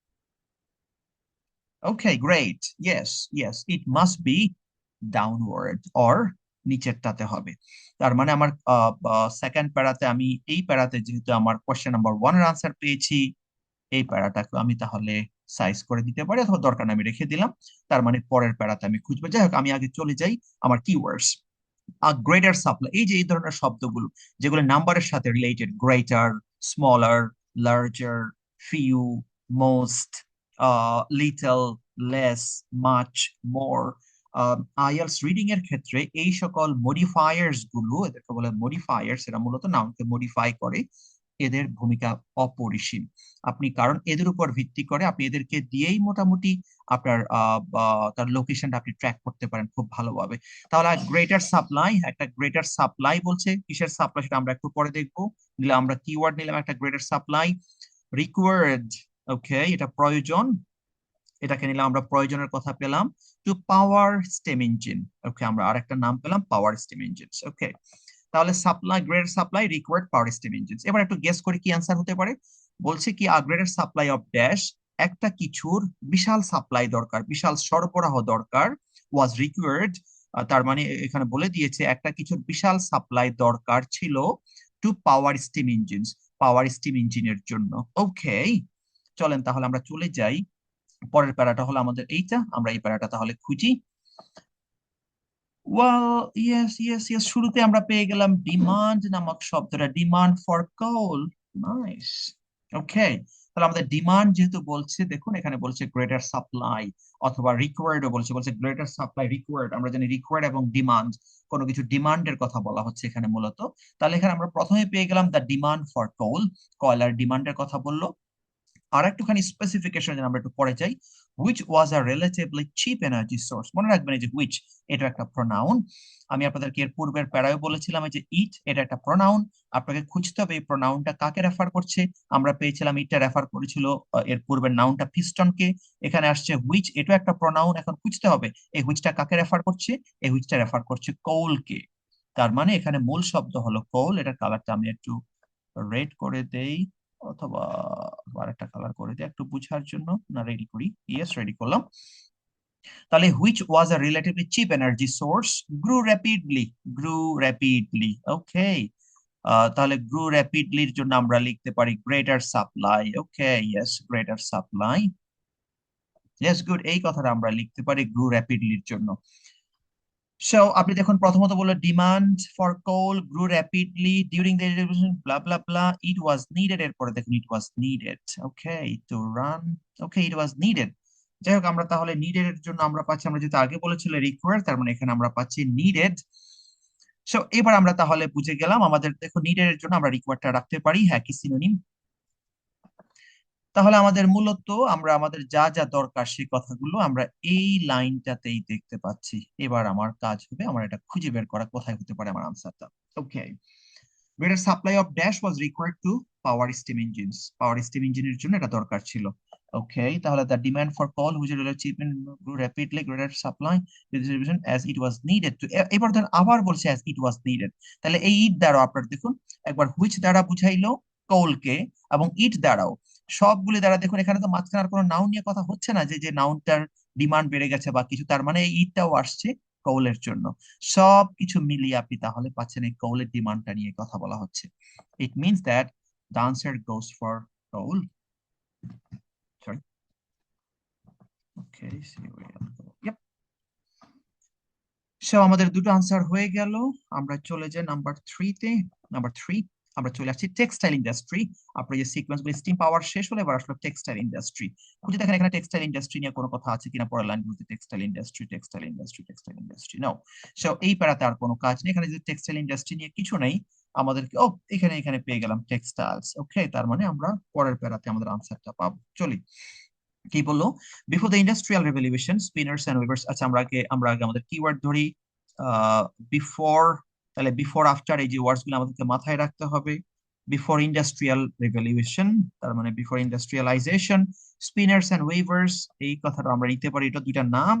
Okay, great. Yes, yes, it must be downward or নিচেরটাতে হবে। তার মানে আমার সেকেন্ড প্যারাতে, আমি এই প্যারাতে যেহেতু আমার কোশ্চেন নাম্বার 1 এর আনসার পেয়েছি, এই প্যারাটাকে আমি তাহলে সাইজ করে দিতে পারি, অথবা দরকার না আমি রেখে দিলাম। তার মানে পরের প্যারাতে আমি খুঁজবো। যাই হোক, আমি আগে চলে যাই আমার কিওয়ার্ডস। গ্রেটার সাপ্লাই, এই যে এই ধরনের শব্দগুলো যেগুলো নাম্বারের সাথে related, greater, smaller, larger, few, most, little, less, much, more. IELTS reading এর ক্ষেত্রে এই সকল মডিফায়ার্স গুলো, এদেরকে বলে মডিফায়ার্স, এরা মূলত নাউনকে মডিফাই করে। এদের ভূমিকা অপরিসীম। আপনি কারণ এদের উপর ভিত্তি করে আপনি এদেরকে দিয়েই মোটামুটি আপনার তার লোকেশনটা আপনি ট্র্যাক করতে পারেন খুব ভালোভাবে। তাহলে গ্রেটার সাপ্লাই, একটা গ্রেটার সাপ্লাই বলছে, কিসের সাপ্লাই সেটা আমরা একটু পরে দেখবো। নিলাম আমরা কিওয়ার্ড, নিলাম একটা গ্রেটার সাপ্লাই। রিকোয়ার্ড, ওকে, এটা প্রয়োজন, এটাকে নিলাম আমরা, প্রয়োজনের কথা পেলাম। টু পাওয়ার স্টেম ইঞ্জিন, ওকে, আমরা আরেকটা নাম পেলাম, পাওয়ার স্টেম ইঞ্জিনস। ওকে, তাহলে সাপ্লাই, গ্রেটার সাপ্লাই, রিকোয়ার্ড, পাওয়ার স্টেম ইঞ্জিনস। এবার একটু গেস করি কি অ্যান্সার হতে পারে। বলছে কি গ্রেটার সাপ্লাই অফ ড্যাশ, একটা কিছুর বিশাল সাপ্লাই দরকার, বিশাল সরবরাহ দরকার, ওয়াজ রিকোয়ার্ড। তার মানে এখানে বলে দিয়েছে একটা কিছুর বিশাল সাপ্লাই দরকার ছিল টু পাওয়ার স্টিম ইঞ্জিনস, পাওয়ার স্টিম ইঞ্জিনের জন্য। ওকে, চলেন তাহলে আমরা চলে যাই। পরের প্যারাটা হলো আমাদের এইটা, আমরা এই প্যারাটা তাহলে খুঁজি। ওয়েল, ইয়েস ইয়েস ইয়েস, শুরুতে আমরা পেয়ে গেলাম ডিমান্ড নামক শব্দটা, ডিমান্ড ফর কোল। নাইস। ওকে, তাহলে আমাদের ডিমান্ড যেহেতু বলছে, দেখুন এখানে বলছে গ্রেটার সাপ্লাই, অথবা রিকোয়ার্ড বলছে, বলছে গ্রেটার সাপ্লাই রিকোয়ার্ড। আমরা জানি রিকোয়ার্ড এবং ডিমান্ড, কোনো কিছু ডিমান্ডের কথা বলা হচ্ছে এখানে মূলত। তাহলে এখানে আমরা প্রথমে পেয়ে গেলাম দ্য ডিমান্ড ফর কোল, কয়লার ডিমান্ডের কথা বললো। আর একটুখানি স্পেসিফিকেশন আমরা একটু পরে যাই। Which was a relatively cheap energy source, মনে রাখবেন এই যে হুইচ, এটা একটা প্রোনাউন। আমি আপনাদেরকে এর পূর্বের প্যারায় বলেছিলাম এই যে ইট, এটা একটা প্রোনাউন। আপনাকে খুঁজতে হবে এই প্রোনাউনটা কাকে রেফার করছে। আমরা পেয়েছিলাম ইটটা রেফার করেছিল এর পূর্বের নাউনটা পিস্টনকে। এখানে আসছে হুইচ, এটা একটা প্রোনাউন। এখন খুঁজতে হবে এই হুইচটা কাকে রেফার করছে। এই হুইচটা রেফার করছে কোলকে। তার মানে এখানে মূল শব্দ হলো কোল। এটার কালারটা আমি একটু রেড করে দেই, অথবা আরেকটা কালার করে দিই একটু বুঝার জন্য। না, রেডি করি, ইয়েস রেডি করলাম। তাহলে which was a relatively cheap energy source, grew rapidly, grew rapidly. Okay, তাহলে গ্রু র্যাপিডলির জন্য আমরা লিখতে পারি greater supply. Okay, yes, greater supply. Yes, good, এই কথাটা আমরা লিখতে পারি গ্রু র্যাপিডলির জন্য। সো আপনি দেখুন প্রথমত বললো demand for coal grew rapidly during the revolution, blah blah blah, it was needed, এরপরে দেখুন it was needed, okay, to run. Okay, it was needed. যাই হোক, আমরা তাহলে নিডেড এর জন্য আমরা পাচ্ছি, আমরা যেহেতু আগে বলেছিল রিকোয়ার, তার মানে এখানে আমরা পাচ্ছি নিডেড। সো এবার আমরা তাহলে বুঝে গেলাম আমাদের, দেখো নিডেড এর জন্য আমরা রিকোয়ারটা রাখতে পারি, হ্যাঁ, কি সিনোনিম। তাহলে আমাদের মূলত আমরা আমাদের যা যা দরকার সেই কথাগুলো আমরা এই লাইনটাতেই দেখতে পাচ্ছি। এবার আমার কাজ হবে আমার এটা খুঁজে বের করা, কোথায় হতে পারে আমার আনসারটা। ওকে, greater supply of dash was required to power steam engines, power steam ইঞ্জিনের জন্য এটা দরকার ছিল। ওকে, তাহলে the demand for coal which was achievement grew rapidly, greater supply distribution as it was needed to, এবার ধরেন আবার বলছে as it was needed। তাহলে এই ইট দ্বারা আপনার দেখুন একবার হুইচ দ্বারা বুঝাইলো কোলকে, এবং ইট দ্বারাও, সবগুলি দ্বারা দেখুন এখানে তো মাঝখানে আর কোনো নাউন নিয়ে কথা হচ্ছে না যে যে নাউনটার ডিমান্ড বেড়ে গেছে বা কিছু, তার মানে এই ইটটাও আসছে কোলের জন্য। সবকিছু মিলিয়ে আপনি তাহলে পাচ্ছেন এই কোলের ডিমান্ডটা নিয়ে কথা বলা হচ্ছে। It means that the answer goes for coal. Sorry, okay, yep. So আমাদের দুটো আনসার হয়ে গেল। আমরা চলে যাই নাম্বার থ্রিতে। নাম্বার থ্রি, আমরা চলে আসছি টেক্সটাইল ইন্ডাস্ট্রি। আপনার যে সিকোয়েন্স গুলো, স্টিম পাওয়ার শেষ হলে এবার আসলো টেক্সটাইল ইন্ডাস্ট্রি। খুঁজে দেখেন এখানে টেক্সটাইল ইন্ডাস্ট্রি নিয়ে কোনো কথা আছে কিনা পরের লাইনগুলোতে। Textile industry, textile industry, textile industry, now. So এই প্যারাতে আর কোনো কাজ নেই, এখানে যদি টেক্সটাইল ইন্ডাস্ট্রি নিয়ে কিছু নেই আমাদেরকে। ও, এখানে এখানে পেয়ে গেলাম টেক্সটাইলস। ওকে, তার মানে আমরা পরের প্যারাতে আমাদের আনসারটা পাবো। চলি, কি বললো, before the industrial revolution spinners and weavers. আচ্ছা, আমরা আগে আমাদের কিওয়ার্ড ধরি। বিফোর, তাহলে বিফোর আফটার এই যে ওয়ার্ডস গুলো আমাদেরকে মাথায় রাখতে হবে। বিফোর ইন্ডাস্ট্রিয়াল রেভলিউশন, তার মানে before industrialisation, spinners and weavers, এই কথাটা আমরা নিতে পারি, এটা দুইটা নাম।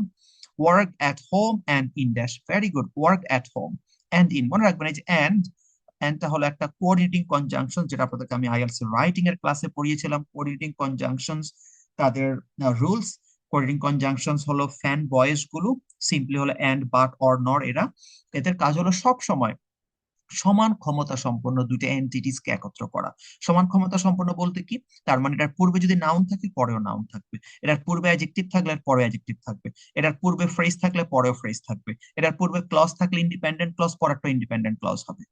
Work at home and in dash, very good, work at home and in, মনে রাখবেন এই যে অ্যান্ডটা হলো একটা কোঅর্ডিনেটিং কনজাংশন, যেটা আপনাদেরকে আমি আইএলটিএস রাইটিং এর ক্লাসে পড়িয়েছিলাম। কোঅর্ডিনেটিং কনজাংশনস, তাদের রুলস। কোঅর্ডিনেটিং কনজাংশনস হলো ফ্যান ভয়েস গুলো, সিম্পলি হলো এন্ড, বাট, অর, নর, এরা, এদের কাজ হলো সব সময় সমান ক্ষমতা সম্পন্ন দুইটা এন্টিটিসকে একত্র করা। সমান ক্ষমতা সম্পন্ন বলতে কি, তার মানে এটার পূর্বে যদি নাউন থাকে পরেও নাউন থাকবে, এটার পূর্বে অ্যাডজেক্টিভ থাকলে এর পরে অ্যাডজেক্টিভ থাকবে, এটার পূর্বে ফ্রেজ থাকলে পরেও ফ্রেজ থাকবে, এটার পূর্বে ক্লজ থাকলে ইন্ডিপেন্ডেন্ট ক্লজ পরেরটা ইন্ডিপেন্ডেন্ট ক্লজ হবে।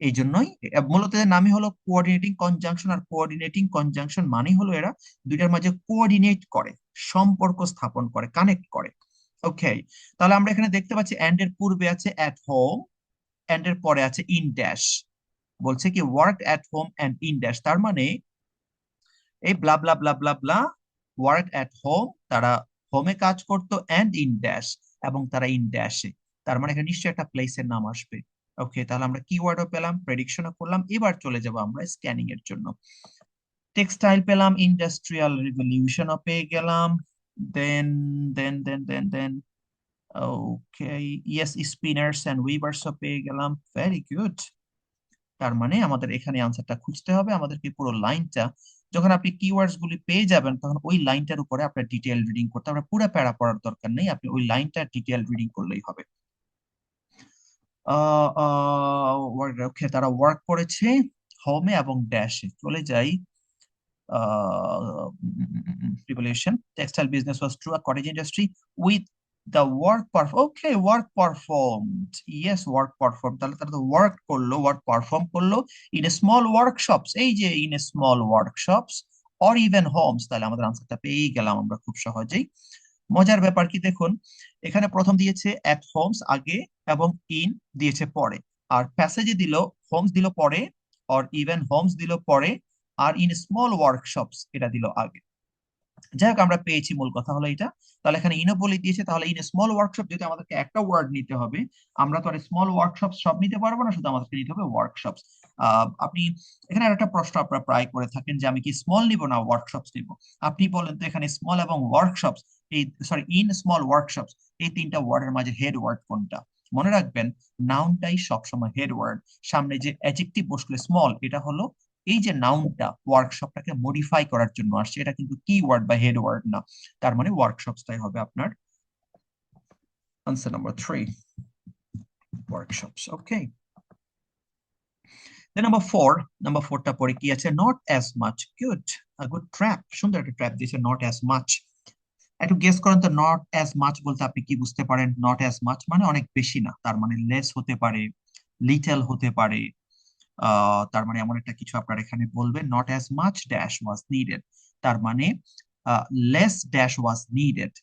এই জন্যই মূলত এর নামই হলো কোঅর্ডিনেটিং কনজাংশন। আর কোঅর্ডিনেটিং কনজাংশন মানে হলো এরা দুইটার মাঝে কোঅর্ডিনেট করে, সম্পর্ক স্থাপন করে, কানেক্ট করে। ওকে, তাহলে আমরা এখানে দেখতে পাচ্ছি এন্ড এর পূর্বে আছে অ্যাট হোম, এন্ড এর পরে আছে ইন ড্যাশ। বলছে কি work at home and in dash, তার মানে এই blah blah blah blah blah work at home, তারা হোমে কাজ করতো, এন্ড ইন ড্যাশ, এবং তারা ইন ড্যাশে। তার মানে এখানে নিশ্চয়ই একটা প্লেসের নাম আসবে। ওকে, তাহলে আমরা কিওয়ার্ডও পেলাম, প্রেডিকশনও করলাম। এবার চলে যাব আমরা স্ক্যানিং এর জন্য। টেক্সটাইল পেলাম, ইন্ডাস্ট্রিয়াল রিভলিউশনও পেয়ে গেলাম। দেন দেন ওকে, ইয়েস, স্পিনার্স এন্ড উইভার্সও পেয়ে গেলাম। Very good. তার মানে আমাদের এখানে আনসারটা খুঁজতে হবে। আমাদেরকে পুরো লাইনটা, যখন আপনি কিওয়ার্ডস গুলি পেয়ে যাবেন তখন ওই লাইনটার উপরে আপনার ডিটেইল রিডিং করতে হবে, পুরো প্যারা পড়ার দরকার নেই, আপনি ওই লাইনটা ডিটেইল রিডিং করলেই হবে। ওকে, তারা ওয়ার্ক করেছে হোমে এবং ড্যাশে। চলে যাই। Revolution. Textile business was through a cottage industry with the work okay, work performed. Yes, work performed. তাহলে তারা তো ওয়ার্ক করলো, ওয়ার্ক পারফর্ম করলো ইন এ স্মল ওয়ার্কশপস। এই যে in a small workshops or even homes, তাহলে আমাদের আনসারটা পেয়েই গেলাম আমরা খুব সহজেই। মজার ব্যাপার কি দেখুন, এখানে প্রথম দিয়েছে অ্যাট হোমস আগে এবং ইন দিয়েছে পরে, আর প্যাসেজে দিল হোমস দিল পরে, অর ইভেন হোমস দিল পরে, আর ইন স্মল ওয়ার্কশপস এটা দিল আগে। যাই হোক, আমরা পেয়েছি, মূল কথা হলো এটা। তাহলে এখানে ইনও বলে দিয়েছে, তাহলে ইন স্মল ওয়ার্কশপ যেহেতু আমাদেরকে একটা ওয়ার্ড নিতে হবে, আমরা তো আর স্মল ওয়ার্কশপ সব নিতে পারবো না, শুধু আমাদেরকে নিতে হবে ওয়ার্কশপস। আপনি এখানে আরেকটা প্রশ্ন আপনারা প্রায় করে থাকেন যে আমি কি স্মল নিব না ওয়ার্কশপস নিব। আপনি বলেন তো এখানে স্মল এবং ওয়ার্কশপস, এই সরি ইন স্মল ওয়ার্কশপস, এই তিনটা ওয়ার্ডের মাঝে হেড ওয়ার্ড কোনটা? মনে রাখবেন, নাউনটাই সবসময় হেড ওয়ার্ড, সামনে যে অ্যাডজেক্টিভ বসলে স্মল, এটা হলো এই যে নাউনটা ওয়ার্কশপটাকে মডিফাই করার জন্য আসছে, এটা কিন্তু কি ওয়ার্ড বা হেড ওয়ার্ড না। তার মানে ওয়ার্কশপসটাই হবে আপনার আনসার নাম্বার 3, ওয়ার্কশপস। ওকে, নাম্বার 4টা পরে কি আছে? Not as much. Good, good trap, সুন্দর একটা ট্র্যাপ দিয়েছে, নট অ্যাজ মাচ। একটু গেস করেন তো, নট অ্যাজ মাচ বলতে আপনি কি বুঝতে পারেন? নট অ্যাজ মাচ মানে অনেক বেশি না, তার মানে লেস হতে পারে, লিটল হতে পারে। তার মানে এমন একটা কিছু আপনার এখানে বলবেন, not as much dash was needed, তার মানে লেস ড্যাশ ওয়াজ নিডেড,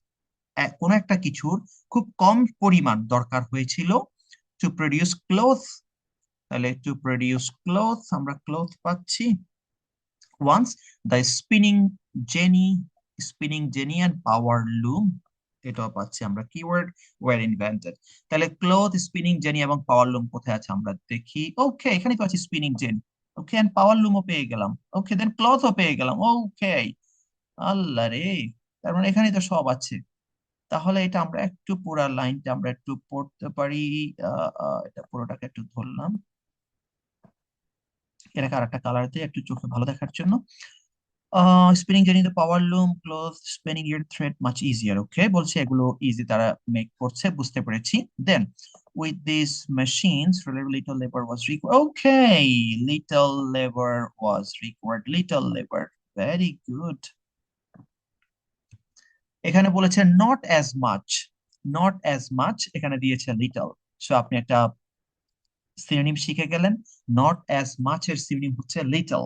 কোন একটা কিছুর খুব কম পরিমাণ দরকার হয়েছিল টু প্রডিউস ক্লোথ। তাহলে টু প্রডিউস ক্লোথ, আমরা ক্লোথ পাচ্ছি। Once the spinning jenny and power loom, এটাও পাচ্ছি আমরা, কিওয়ার্ড ওয়ার ইনভেন্টেড। তাহলে ক্লোথ, স্পিনিং জেনি এবং পাওয়ার লুম কোথায় আছে আমরা দেখি। ওকে, এখানে পাচ্ছি spinning jenny. Okay, and power লুমও পেয়ে গেলাম। ওকে, দেন ক্লথও পেয়ে গেলাম। ওকে, আল্লাহ রে, তার মানে এখানে তো সব আছে। তাহলে এটা আমরা একটু পুরা লাইনটা আমরা একটু পড়তে পারি। এটা পুরোটাকে একটু ধরলাম, এটাকে আর একটা কালার দিয়ে একটু চোখে ভালো দেখার জন্য। Spinning jenny the power loom cloth spinning yarn thread much easier. Okay, বলছে এগুলো ইজি তারা মেক করছে, বুঝতে পেরেছি। দেন with these machines little labor was required. Okay, little labor was required, little labor, very good। এখানে বলেছে not as much, not as much এখানে দিয়েছে লিটল। সো আপনি একটা সিনোনিম শিখে গেলেন, নট অ্যাজ মাচ এর সিনোনিম হচ্ছে লিটল,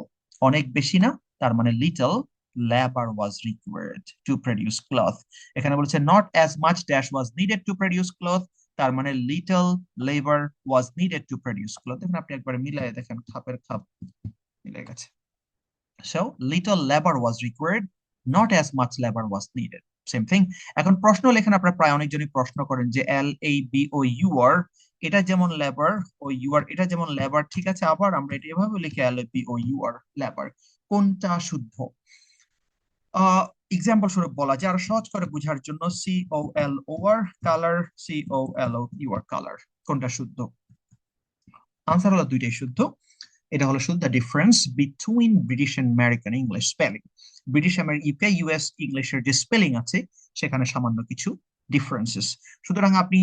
অনেক বেশি না, তার মানে little labour was required to produce cloth. এখানে বলেছে not as much dash was needed to produce cloth, তার মানে little labour was needed to produce cloth. দেখুন আপনি একবার মিলাই দেখেন, খাপের খাপ মিলে গেছে। So little labor was required, not as much labor was needed. Same thing. এখন প্রশ্ন লেখেন, আপনারা প্রায় অনেকজনই প্রশ্ন করেন যে LABOUR এটা যেমন লেবার, ও ইউআর এটা যেমন লেবার, ঠিক আছে, আবার আমরা এটা এভাবে লিখি LABOUR লেবার, কোনটা শুদ্ধ? এক্সাম্পল স্বরূপ বলা যায় আরো সহজ করে বোঝার জন্য, COLOR কালার, COLOUR কালার, কোনটা শুদ্ধ? আনসার হলো দুইটাই শুদ্ধ। এটা হলো শুধু the difference between British and American English spelling. British UK US ইংলিশের যে স্পেলিং আছে সেখানে সামান্য কিছু ডিফারেন্সেস। সুতরাং আপনি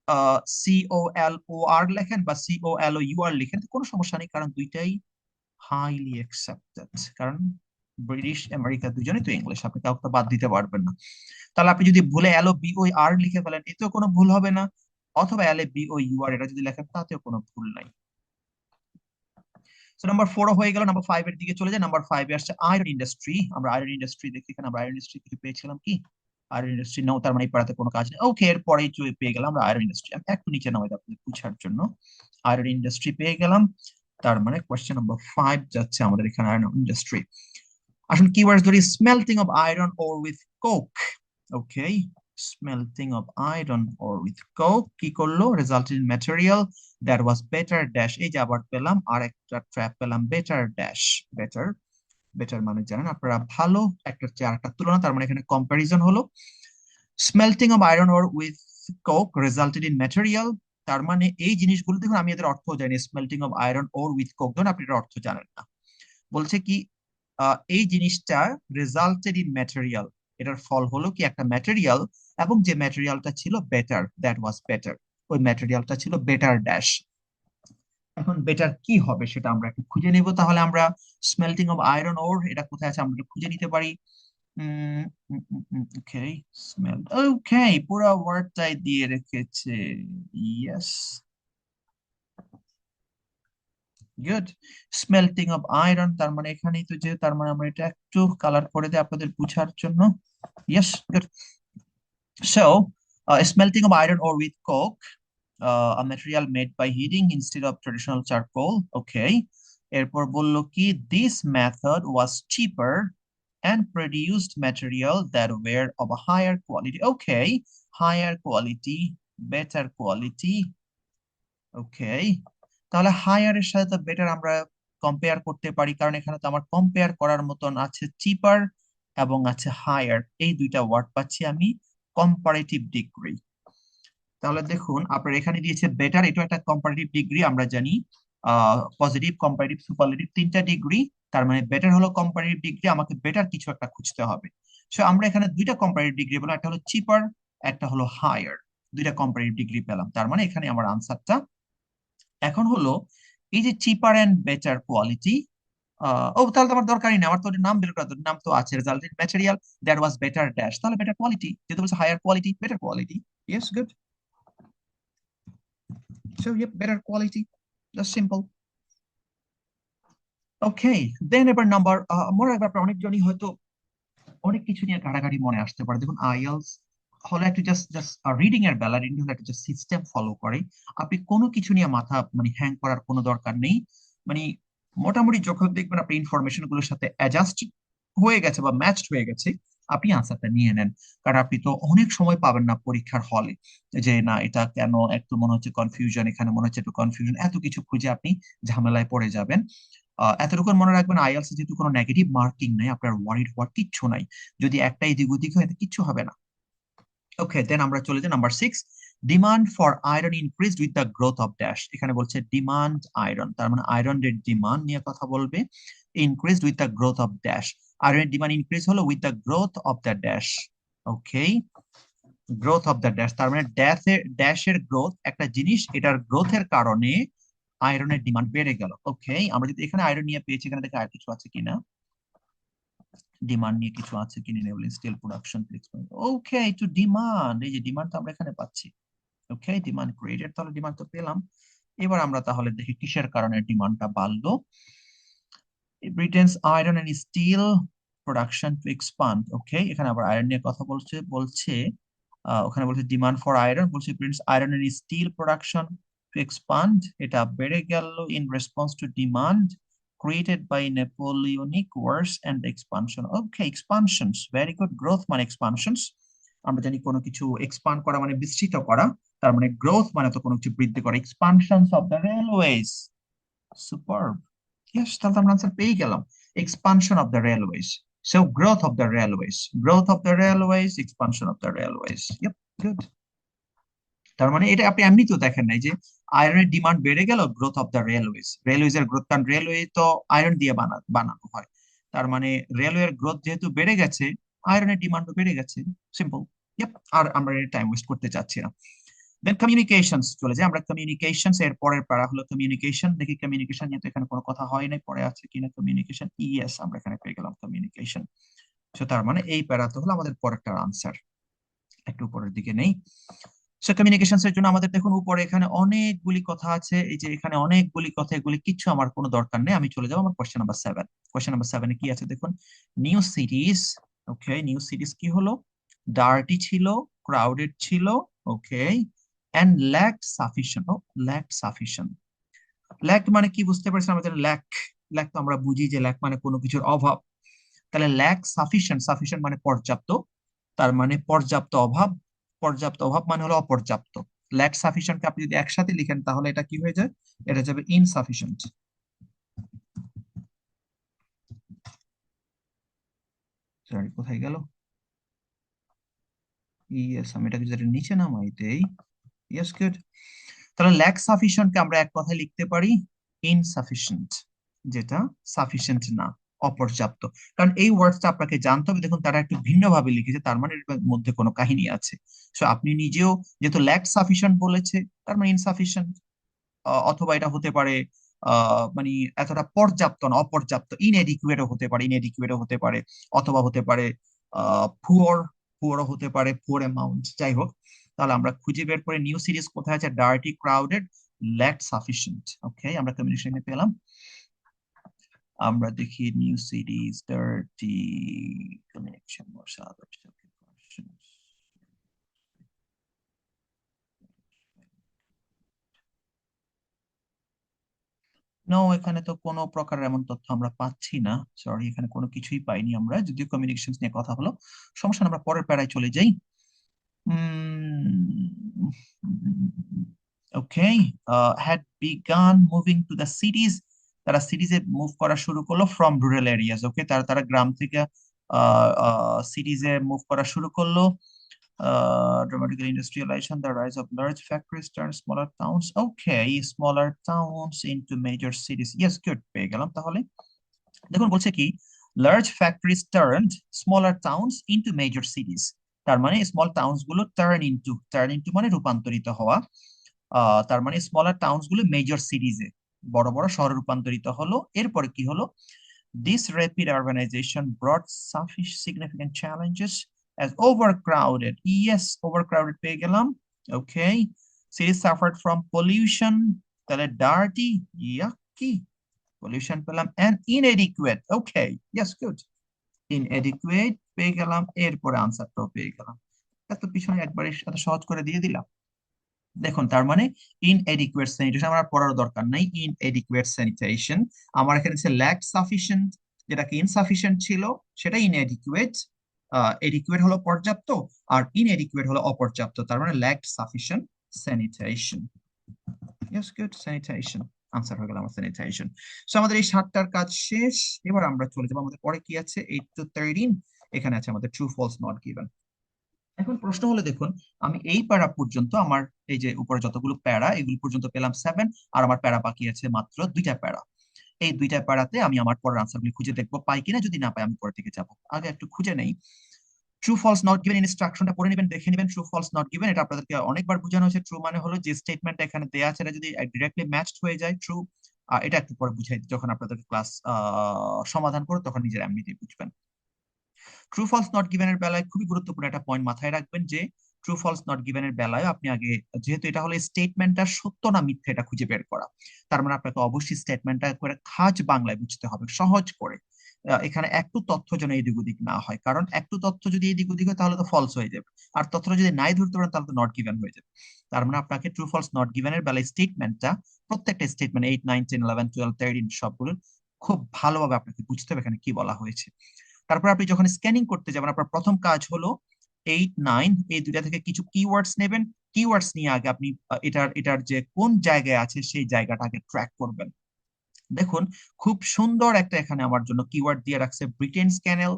COLOR লেখেন বা COLOUR লিখেন, কোনো সমস্যা নেই, কারণ দুইটাই হাইলি অ্যাকসেপ্টেড। কারণ ব্রিটিশ আমেরিকা দুজনেই তো ইংলিশ, আপনি কাউকে তো বাদ দিতে পারবেন না। তাহলে আপনি যদি ভুলে LOBOR লিখে ফেলেন, এতেও কোনো ভুল হবে না, অথবা LABOUR এটা যদি লেখেন তাতেও কোনো ভুল নাই। সো নাম্বার 4 হয়ে গেল। নাম্বার 5 এর দিকে চলে যায়। নাম্বার 5 এ আসছে আয়রন ইন্ডাস্ট্রি। আমরা আয়রন ইন্ডাস্ট্রি দেখি, এখানে আমরা আয়রন ইন্ডাস্ট্রি কিছু পেয়েছিলাম কি? আয়রন ইন্ডাস্ট্রি নাও, তার মানে এই পাড়াতে কোনো কাজ নেই। ওকে, এরপরে পেয়ে গেলাম আমরা আয়রন ইন্ডাস্ট্রি। আমি একটু নিচে নামাই আপনাদের বুঝার জন্য। আয়রন ইন্ডাস্ট্রি পেয়ে গেলাম, তার মানে কোয়েশ্চেন নাম্বার 5 যাচ্ছে আমাদের এখানে আয়রন ইন্ডাস্ট্রি। আসুন কিওয়ার্ডস ধরি, smelting of iron or with Coke. Okay, smelting of iron or with Coke কি করলো? Resulted in material that was better dash. এই যে আবার পেলাম আর একটা ট্র্যাপ পেলাম, বেটার ড্যাশ। বেটার, বেটার মানে জানেন আপনারা ভালো, একটা চেয়ে আরেকটা তুলনা, তার মানে এখানে কম্পারিজন হলো। Smelting of iron or with Coke resulted in material, তার মানে এই জিনিসগুলো দেখুন আমি এদের অর্থ জানি। Smelting of iron or with Coke, ধরুন আপনি এটার অর্থ জানেন না, বলছে কি এই জিনিসটা রেজাল্টেড ইন ম্যাটেরিয়াল, এটার ফল হলো কি একটা ম্যাটেরিয়াল, এবং যে ম্যাটেরিয়ালটা ছিল বেটার, দ্যাট ওয়াজ বেটার, ওই ম্যাটেরিয়ালটা ছিল বেটার ড্যাশ। এখন বেটার কি হবে সেটা আমরা একটু খুঁজে নেব। তাহলে আমরা স্মেল্টিং অফ আয়রন ওর এটা কোথায় আছে আমরা একটু খুঁজে নিতে পারি। ওকে, স্মেল, ওকে, পুরো ওয়ার্ডটাই দিয়ে রেখেছে। Yes, good. Smelting of iron, তার মানে এখানেই তো, যে তার মানে আমরা এটা একটু কালার করে দিই আপনাদের বুঝার জন্য। Yes, good. So smelting of iron ore with coke, a material made by heating instead of traditional charcoal. Okay, এরপর বললো কি, this method was cheaper and produced material that were of a higher quality. Okay, higher quality, better quality. Okay, তাহলে higher এর সাথে তো better আমরা compare করতে পারি, কারণ এখানে তো আমার কম্পেয়ার করার মতন আছে চিপার এবং আছে হায়ার, এই দুইটা ওয়ার্ড পাচ্ছি আমি কম্পারেটিভ ডিগ্রি। তাহলে দেখুন আপনার এখানে দিয়েছে বেটার, এটা একটা কম্পারেটিভ ডিগ্রি, আমরা জানি পজিটিভ, কম্পারেটিভ, সুপারলেটিভ তিনটা ডিগ্রি, তার মানে বেটার হলো কম্পারেটিভ ডিগ্রি, আমাকে বেটার কিছু একটা খুঁজতে হবে। সো আমরা এখানে দুইটা কম্পারেটিভ ডিগ্রি পেলাম, একটা হলো চিপার, একটা হলো হায়ার, দুইটা কম্পারেটিভ ডিগ্রি পেলাম, তার মানে এখানে আমার আনসারটা। এখন হলো এই যে চিপার এন্ড বেটার কোয়ালিটি, ও তাহলে তো আমার দরকারই নেই, আমার তো ওটার নাম বের করা নাম তো আছে, resulted material that was better dash, তাহলে বেটার কোয়ালিটি, যেহেতু বলছে higher quality, better quality. Yes, good. So yep, better quality, just simple. Okay, then এবার নাম্বার, মনে রাখবে আপনার অনেকজনই হয়তো অনেক কিছু নিয়ে ঘাটাঘাটি মনে আসতে পারে। দেখুন আইএলস হলো একটা জাস্ট জাস্ট রিডিং এর বেলা, রিডিং হলো একটা জাস্ট সিস্টেম ফলো করে, আপনি কোনো কিছু নিয়ে মাথা মানে হ্যাং করার কোনো দরকার নেই। মানে মোটামুটি যখন দেখবেন আপনি ইনফরমেশন গুলোর সাথে অ্যাডজাস্ট হয়ে গেছে বা ম্যাচড হয়ে গেছে, আপনি আনসারটা নিয়ে নেন। কারণ আপনি তো অনেক সময় পাবেন না পরীক্ষার হলে, যে না এটা কেন একটু মনে হচ্ছে কনফিউশন, এখানে মনে হচ্ছে একটু কনফিউশন, এত কিছু খুঁজে আপনি ঝামেলায় পড়ে যাবেন। এতটুকু মনে রাখবেন, আইএলস যেহেতু কোনো নেগেটিভ মার্কিং নাই, আপনার ওয়ারিড হওয়ার কিচ্ছু নাই, যদি একটা এদিক ওদিক হয় এতে কিচ্ছু হবে না। ওকে, দেন আমরা চলে যাই number 6। Demand for iron increased with the growth of dash. এখানে বলছে ডিমান্ড আয়রন, তার মানে আয়রনের ডিমান্ড নিয়ে কথা বলবে। Increased with the growth of dash, আয়রনের ডিমান্ড ইনক্রিজ হলো with the growth of the dash. Okay, growth of the dash, তার মানে ড্যাশের গ্রোথ, একটা জিনিস এটার গ্রোথের কারণে আয়রনের ডিমান্ড বেড়ে গেল। ওকে, আমরা যদি এখানে আয়রন নিয়ে পেয়েছি, এখানে দেখে আর কিছু আছে কিনা, ডিমান্ড নিয়ে কিছু আছে কিনা, enable steel production. Okay, to demand, এই যে ডিমান্ড তো আমরা এখানে পাচ্ছি। ওকে, ডিমান্ড ক্রিয়েটেড, তাহলে ডিমান্ড তো পেলাম। এবার আমরা তাহলে দেখি কিসের কারণে ডিমান্ডটা বাড়লো। Britain's iron and steel production to expand. Okay, এখানে আবার আয়রন নিয়ে কথা বলছে, বলছে ওখানে বলছে ডিমান্ড ফর আয়রন, বলছে Britain's iron and steel production to expand, এটা বেড়ে গেল in response to demand created by Napoleonic wars and expansion. Okay, expansions, very good. Growth মানে expansions, আমরা জানি কোনো কিছু এক্সপান্ড করা মানে বিস্তৃত করা, তার মানে গ্রোথ মানে তো কোনো কিছু বৃদ্ধি করা। এক্সপানশনস অফ দ্য রেলওয়েজ, সুপারব। ইয়েস, তাহলে তো আমরা আনসার পেয়ে গেলাম, expansion of the railways. So growth of the railways, growth of the railways, expansion of the railways. ইয়েপ, good. তার মানে এটা আপনি এমনিতেও দেখেন নাই যে আয়রনের ডিমান্ড বেড়ে গেল, growth of the railways, railways এর গ্রোথ, কারণ রেলওয়ে তো আয়রন দিয়ে বানানো হয়, তার মানে রেলওয়ের গ্রোথ যেহেতু বেড়ে গেছে, আয়রনের ডিমান্ডও বেড়ে গেছে, সিম্পল। আর আমরা টাইম ওয়েস্ট করতে চাচ্ছি না। দেন কমিউনিকেশনস চলে যায়, আমরা কমিউনিকেশনস এর পরের প্যারা হলো কমিউনিকেশন। দেখি কমিউনিকেশন নিয়ে তো এখানে কোনো কথা হয় নাই, পরে আছে কিনা কমিউনিকেশন। ইয়েস, আমরা এখানে পেয়ে গেলাম কমিউনিকেশন। সো তার মানে এই প্যারাতে হলো আমাদের পরেরটার আনসার। একটু উপরের দিকে নেই। সো কমিউনিকেশনস এর জন্য আমাদের দেখুন উপরে এখানে অনেকগুলি কথা আছে, এই যে এখানে অনেকগুলি কথা, এগুলি কিচ্ছু আমার কোনো দরকার নেই। আমি চলে যাবো আমার কোশ্চেন নাম্বার 7। কোশ্চেন নাম্বার 7 এ কি আছে দেখুন, নিউ সিটিজ। ওকে, নিউ সিটিজ কি হলো, ডার্টি ছিল, ক্রাউডেড ছিল, ওকে, এন্ড ল্যাকড সাফিসিয়েন্ট। ও, ল্যাকড সাফিসিয়েন্ট। ল্যাক মানে কি বুঝতে পারছেন আমাদের? ল্যাক, ল্যাক তো আমরা বুঝি যে ল্যাক মানে কোনো কিছুর অভাব। তাহলে ল্যাক সাফিসিয়েন্ট, সাফিসিয়েন্ট মানে পর্যাপ্ত, তার মানে পর্যাপ্ত অভাব। পর্যাপ্ত অভাব মানে হলো অপর্যাপ্ত। ল্যাক সাফিসিয়েন্টকে আপনি যদি একসাথে লিখেন তাহলে এটা কি হয়ে যায়? এটা যাবে ইনসাফিসিয়েন্ট। সরি, কোথায় গেল? ইয়েস, আমি এটাকে যদি নিচে নামাই দেই, ইয়েস, গুড। তাহলে ল্যাক সাফিসিয়েন্টকে আমরা এক কথায় লিখতে পারি ইনসাফিসিয়েন্ট, যেটা সাফিসিয়েন্ট না, অপর্যাপ্ত। কারণ এই ওয়ার্ডটা আপনাকে জানতে হবে, দেখুন তারা একটু ভিন্নভাবে লিখেছে, তার মানে এর মধ্যে কোনো কাহিনী আছে। সো আপনি নিজেও যেহেতু ল্যাক সাফিসিয়েন্ট বলেছে, তার মানে ইনসাফিসিয়েন্ট। অথবা এটা হতে পারে মানে এতটা পর্যাপ্ত না, অপর্যাপ্ত, ইনএডিকুয়েটও হতে পারে, ইনএডিকুয়েটও হতে পারে। অথবা হতে পারে পুয়ার, পুয়ারও হতে পারে, পুয়ার অ্যামাউন্ট, যাই হোক। তাহলে আমরা খুঁজে বের করে নিউ সিরিজ কোথায় আছে, dirty, crowded, lack sufficient. Okay, আমরা কমিউনিকেশনে পেলাম। আমরা দেখি new cities, dirty, communication, no, এখানে তো কোনো প্রকার এমন তথ্য আমরা পাচ্ছি না। সরি, এখানে কোনো কিছুই পাইনি আমরা, যদিও কমিউনিকেশন নিয়ে কথা হলো। সমস্যা না, আমরা পরের প্যারায় চলে যাই। Okay, had began moving to the cities. তারা সিটিজে মুভ করা শুরু করলো ফ্রম রুরাল এরিয়াজ। ওকে, তারা তারা গ্রাম থেকে সিটিজে মুভ করা শুরু করলো। Dramatical industrialization, the rise of large factories turned smaller towns. Okay, smaller towns into major cities. Yes, good, পেয়ে গেলাম তাহলে। দেখুন বলছে কি, large factories turned smaller towns into major সিটিজ। তার মানে স্মল টাউনস গুলো টার্ন ইনটু মানে রূপান্তরিত হওয়া। তার মানে স্মলার টাউনস গুলো মেজর সিটিজে, বড় বড় শহরে রূপান্তরিত হলো। এরপরে কি হলো, this rapid urbanization brought some significant challenges as overcrowded. Yes, overcrowded পেয়ে গেলাম। Okay, cities suffered from pollution, তাহলে dirty, yucky, পলিউশন পেলাম, and inadequate. Okay, yes, good, inadequate পেয়ে গেলাম, এরপরে আনসারটাও পেয়ে গেলাম। এত পিছনে একবারে এত সহজ করে দিয়ে দিলাম। দেখুন তার মানে ইনএডিকুয়েট স্যানিটেশন আমার পড়ার দরকার নাই। ইনএডিকুয়েট স্যানিটেশন আমার এখানে ল্যাক সাফিসিয়েন্ট, যেটা কি ইনসাফিসিয়েন্ট ছিল সেটা ইনএডিকুয়েট। এডিকুয়েট হলো পর্যাপ্ত, আর ইনএডিকুয়েট হলো অপর্যাপ্ত, তার মানে lack sufficient sanitation. Yes, good, sanitation answer হয়ে গেল আমার, স্যানিটেশন। সো আমাদের এই 7টার কাজ শেষ। এবার আমরা চলে যাবো, আমাদের পরে কি আছে, 8 to 13। এখানে আছে আমাদের ট্রু ফলস নট গিভেন। এখন প্রশ্ন হলো দেখুন, আমি এই প্যারা পর্যন্ত আমার এই যে উপরে যতগুলো প্যারা, এগুলো পর্যন্ত পেলাম 7, আর আমার প্যারা বাকি আছে মাত্র 2টা প্যারা। এই 2টা প্যারাতে আমি আমার পরের আনসারগুলি খুঁজে দেখবো পাই কিনা, যদি না পাই আমি পরের দিকে যাবো। আগে একটু খুঁজে নেই। ট্রু ফলস নট গিভেন ইনস্ট্রাকশনটা পড়ে নেবেন, দেখে নেবেন। ট্রু ফলস নট গিভেন এটা আপনাদেরকে অনেকবার বোঝানো হয়েছে। ট্রু মানে হলো যে স্টেটমেন্টটা এখানে দেয়া আছে এটা যদি ডিরেক্টলি ম্যাচড হয়ে যায়, ট্রু। এটা একটু পরে বুঝাই যখন আপনাদের ক্লাস সমাধান করো, তখন নিজের এমনিতেই বুঝবেন। ট্রু ফলস নট গিভেনের বেলায় খুবই গুরুত্বপূর্ণ একটা পয়েন্ট মাথায় রাখবেন, যে ট্রু ফলস নট গিভেনের বেলায় আপনি আগে, যেহেতু এটা হলো স্টেটমেন্টটা সত্য না মিথ্যা এটা খুঁজে বের করা, তার মানে আপনাকে অবশ্যই স্টেটমেন্টটা করে খাস বাংলায় বুঝতে হবে, সহজ করে। এখানে একটু তথ্য যেন এদিক ওদিক না হয়, কারণ একটু তথ্য যদি এদিক ওদিক হয় তাহলে তো ফলস হয়ে যাবে, আর তথ্যটা যদি নাই ধরতে পারেন তাহলে তো নট গিভেন হয়ে যাবে। তার মানে আপনাকে ট্রু ফলস নট গিভেনের বেলায় স্টেটমেন্টটা, প্রত্যেকটা স্টেটমেন্ট 8, 9, 10, 11, 12, 13 সবগুলো খুব ভালোভাবে আপনাকে বুঝতে হবে এখানে কি বলা হয়েছে। তারপর আপনি যখন স্ক্যানিং করতে যাবেন, আপনার প্রথম কাজ হলো 8, 9 এই দুইটা থেকে কিছু কিওয়ার্ডস নেবেন। কিওয়ার্ডস নিয়ে আগে আপনি এটার এটার যে কোন জায়গায় আছে সেই জায়গাটাকে ট্র্যাক করবেন। দেখুন খুব সুন্দর একটা এখানে আমার জন্য কিওয়ার্ড দিয়ে রাখছে, ব্রিটেনস ক্যানেল।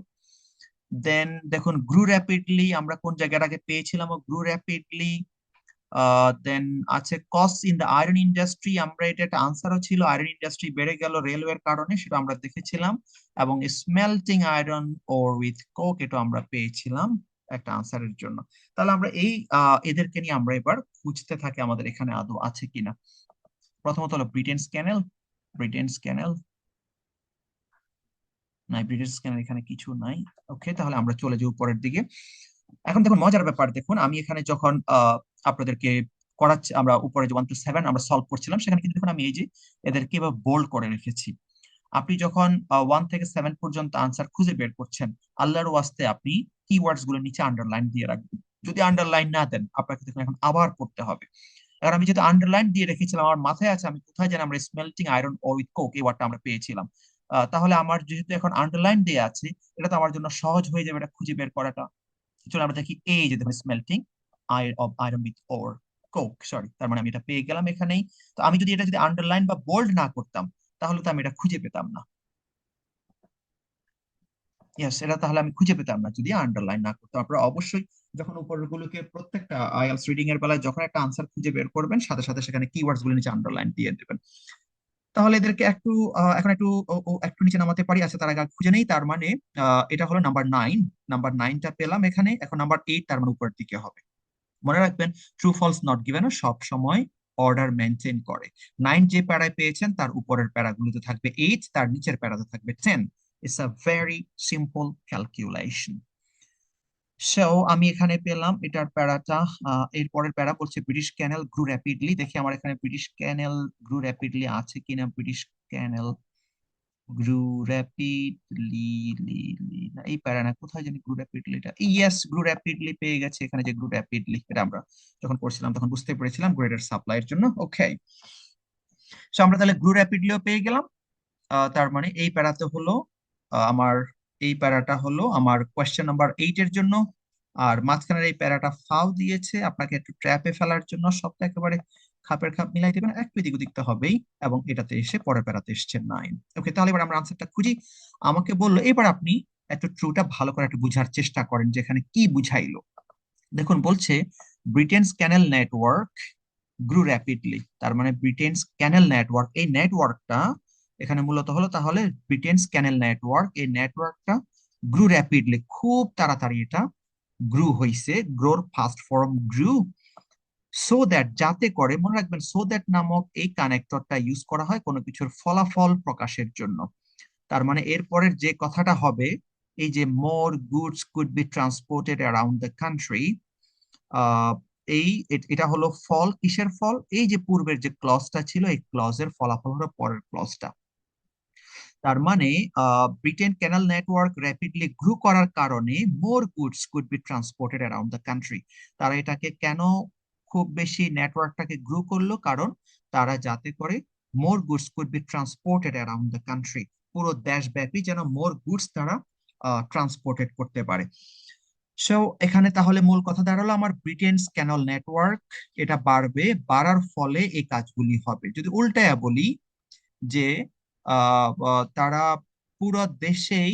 দেন দেখুন গ্রু র্যাপিডলি, আমরা কোন জায়গাটাকে পেয়েছিলাম, গ্রু র্যাপিডলি। দেন আছে cost in the iron industry, আমরা এটা একটা আনসারও ছিল, আয়রন ইন্ডাস্ট্রি বেড়ে গেল রেলওয়ের কারণে, সেটা আমরা দেখেছিলাম। এবং smelting iron or with Coke, এটা আমরা পেয়েছিলাম। একটা আনসারের জন্য। তাহলে আমরা এই এদেরকে নিয়ে আমরা এবার খুঁজতে থাকি আমাদের এখানে আদৌ আছে কিনা। প্রথমত হলো ব্রিটেনস ক্যানেল, ব্রিটেনস ক্যানেল নাই, ব্রিটিশ ক্যানেল এখানে কিছু নাই। ওকে, তাহলে আমরা চলে যাই উপরের দিকে। এখন দেখুন মজার ব্যাপার, দেখুন আমি এখানে যখন আপনাদেরকে করাচ্ছি, আমরা উপরে যে 1 to 7 আমরা সলভ করছিলাম, সেখানে কিন্তু দেখুন আমি এই যে এদেরকে এবার বোল্ড করে রেখেছি। আপনি যখন 1 থেকে 7 পর্যন্ত আনসার খুঁজে বের করছেন, আল্লাহর ওয়াস্তে আপনি কিওয়ার্ডস গুলো নিচে আন্ডারলাইন দিয়ে রাখবেন। যদি আন্ডারলাইন না দেন, আপনাকে দেখুন এখন আবার পড়তে হবে। এবার আমি যেহেতু আন্ডারলাইন দিয়ে রেখেছিলাম, আমার মাথায় আছে আমি কোথায় যেন আমরা smelting iron or with Coke এই ওয়ার্ডটা আমরা পেয়েছিলাম। তাহলে আমার যেহেতু এখন আন্ডারলাইন দেওয়া আছে, এটা তো আমার জন্য সহজ হয়ে যাবে এটা খুঁজে বের করাটা। চলো আমরা দেখি, এই যে দেখুন smelting iron with or Coke, sorry, তার মানে আমি এটা পেয়ে গেলাম এখানেই। তো আমি যদি এটা যদি আন্ডারলাইন বা বোল্ড না করতাম, তাহলে তো আমি এটা খুঁজে পেতাম না। ইয়েস, এটা তাহলে আমি খুঁজে পেতাম না যদি আন্ডারলাইন না করতাম। আপনারা অবশ্যই যখন উপরগুলোকে প্রত্যেকটা আইএলটিএস রিডিং এর বেলায় যখন একটা আনসার খুঁজে বের করবেন, সাথে সাথে সেখানে কিওয়ার্ডস গুলো নিচে আন্ডারলাইন দিয়ে দেবেন। তাহলে এদেরকে একটু এখন একটু একটু নিচে নামাতে পারি। আচ্ছা, তার আগে খুঁজে নেই। তার মানে এটা হলো নাম্বার 9, নাম্বার 9টা পেলাম এখানে। এখন নাম্বার 8, তার মানে উপরের দিকে হবে। মনে রাখবেন, ট্রু ফলস নট গিভেন সব সময় অর্ডার মেনটেন করে। 9 যে প্যারায় পেয়েছেন তার উপরের প্যারাগুলোতে থাকবে 8, তার নিচের প্যারাতে থাকবে 10। It's a very simple calculation. So আমি এখানে পেলাম এটার প্যারাটা। এরপরের প্যারা বলছে ব্রিটিশ ক্যানেল গ্রু র্যাপিডলি। দেখি আমার এখানে ব্রিটিশ ক্যানেল গ্রু র্যাপিডলি আছে কিনা। ব্রিটিশ ক্যানেল গ্রু র্যাপিডলি, এই প্যারা না, কোথায় জানি গ্রু র্যাপিডলি, এটা ইয়েস, গ্রু র্যাপিডলি পেয়ে গেছে এখানে। যে গ্রু র্যাপিডলি, এটা আমরা যখন পড়ছিলাম তখন বুঝতে পেরেছিলাম গ্রেডার সাপ্লাইয়ের জন্য। ওকে, সো আমরা তাহলে গ্রু র্যাপিডলিও পেয়ে গেলাম। তার মানে এই প্যারাতে হলো আমার, এই প্যারাটা হলো আমার কোয়েশ্চেন নাম্বার 8 এর জন্য। আর মাঝখানের এই প্যারাটা ফাও দিয়েছে আপনাকে একটু ট্র্যাপে ফেলার জন্য। সবটা একেবারে খাপের খাপ মিলাই দেবেন, একটু এদিক ওদিক তো হবেই। এবং এটাতে এসে পরের প্যারাতে এসছে 9। ওকে, তাহলে এবার আমরা আনসারটা খুঁজি। আমাকে বললো এবার আপনি একটু ট্রুটা ভালো করে একটু বুঝার চেষ্টা করেন যে এখানে কি বুঝাইলো। দেখুন বলছে ব্রিটেনস ক্যানেল নেটওয়ার্ক গ্রু র্যাপিডলি। তার মানে ব্রিটেনস ক্যানেল নেটওয়ার্ক, এই নেটওয়ার্কটা এখানে মূলত হলো তাহলে ব্রিটেনস ক্যানেল নেটওয়ার্ক, এই নেটওয়ার্কটা গ্রু র্যাপিডলি, খুব তাড়াতাড়ি এটা গ্রু হইছে। গ্রোর first form grew. So that, যাতে করে, মনে রাখবেন সো দ্যাট নামক এই কানেক্টরটা ইউজ করা হয় কোনো কিছুর ফলাফল প্রকাশের জন্য। তার মানে এরপরের যে কথাটা হবে, এই যে more goods could be transported around the country, uh এই এটা হলো ফল। কিসের ফল? এই যে পূর্বের যে ক্লজটা ছিল, এই ক্লজের ফলাফল হলো পরের ক্লজটা। তার মানে Britain canal network rapidly grow করার কারণে more goods could be transported around the country. তারা এটাকে কেন খুব বেশি নেটওয়ার্কটাকে গ্রো করলো? কারণ তারা যাতে করে more goods could be transported around the country, পুরো দেশব্যাপী যেন মোর গুডস তারা ট্রান্সপোর্টেড করতে পারে। সো এখানে তাহলে মূল কথা দাঁড়ালো আমার ব্রিটেনস ক্যানাল নেটওয়ার্ক এটা বাড়বে, বাড়ার ফলে এই কাজগুলি হবে। যদি উল্টায়া বলি যে তারা পুরো দেশেই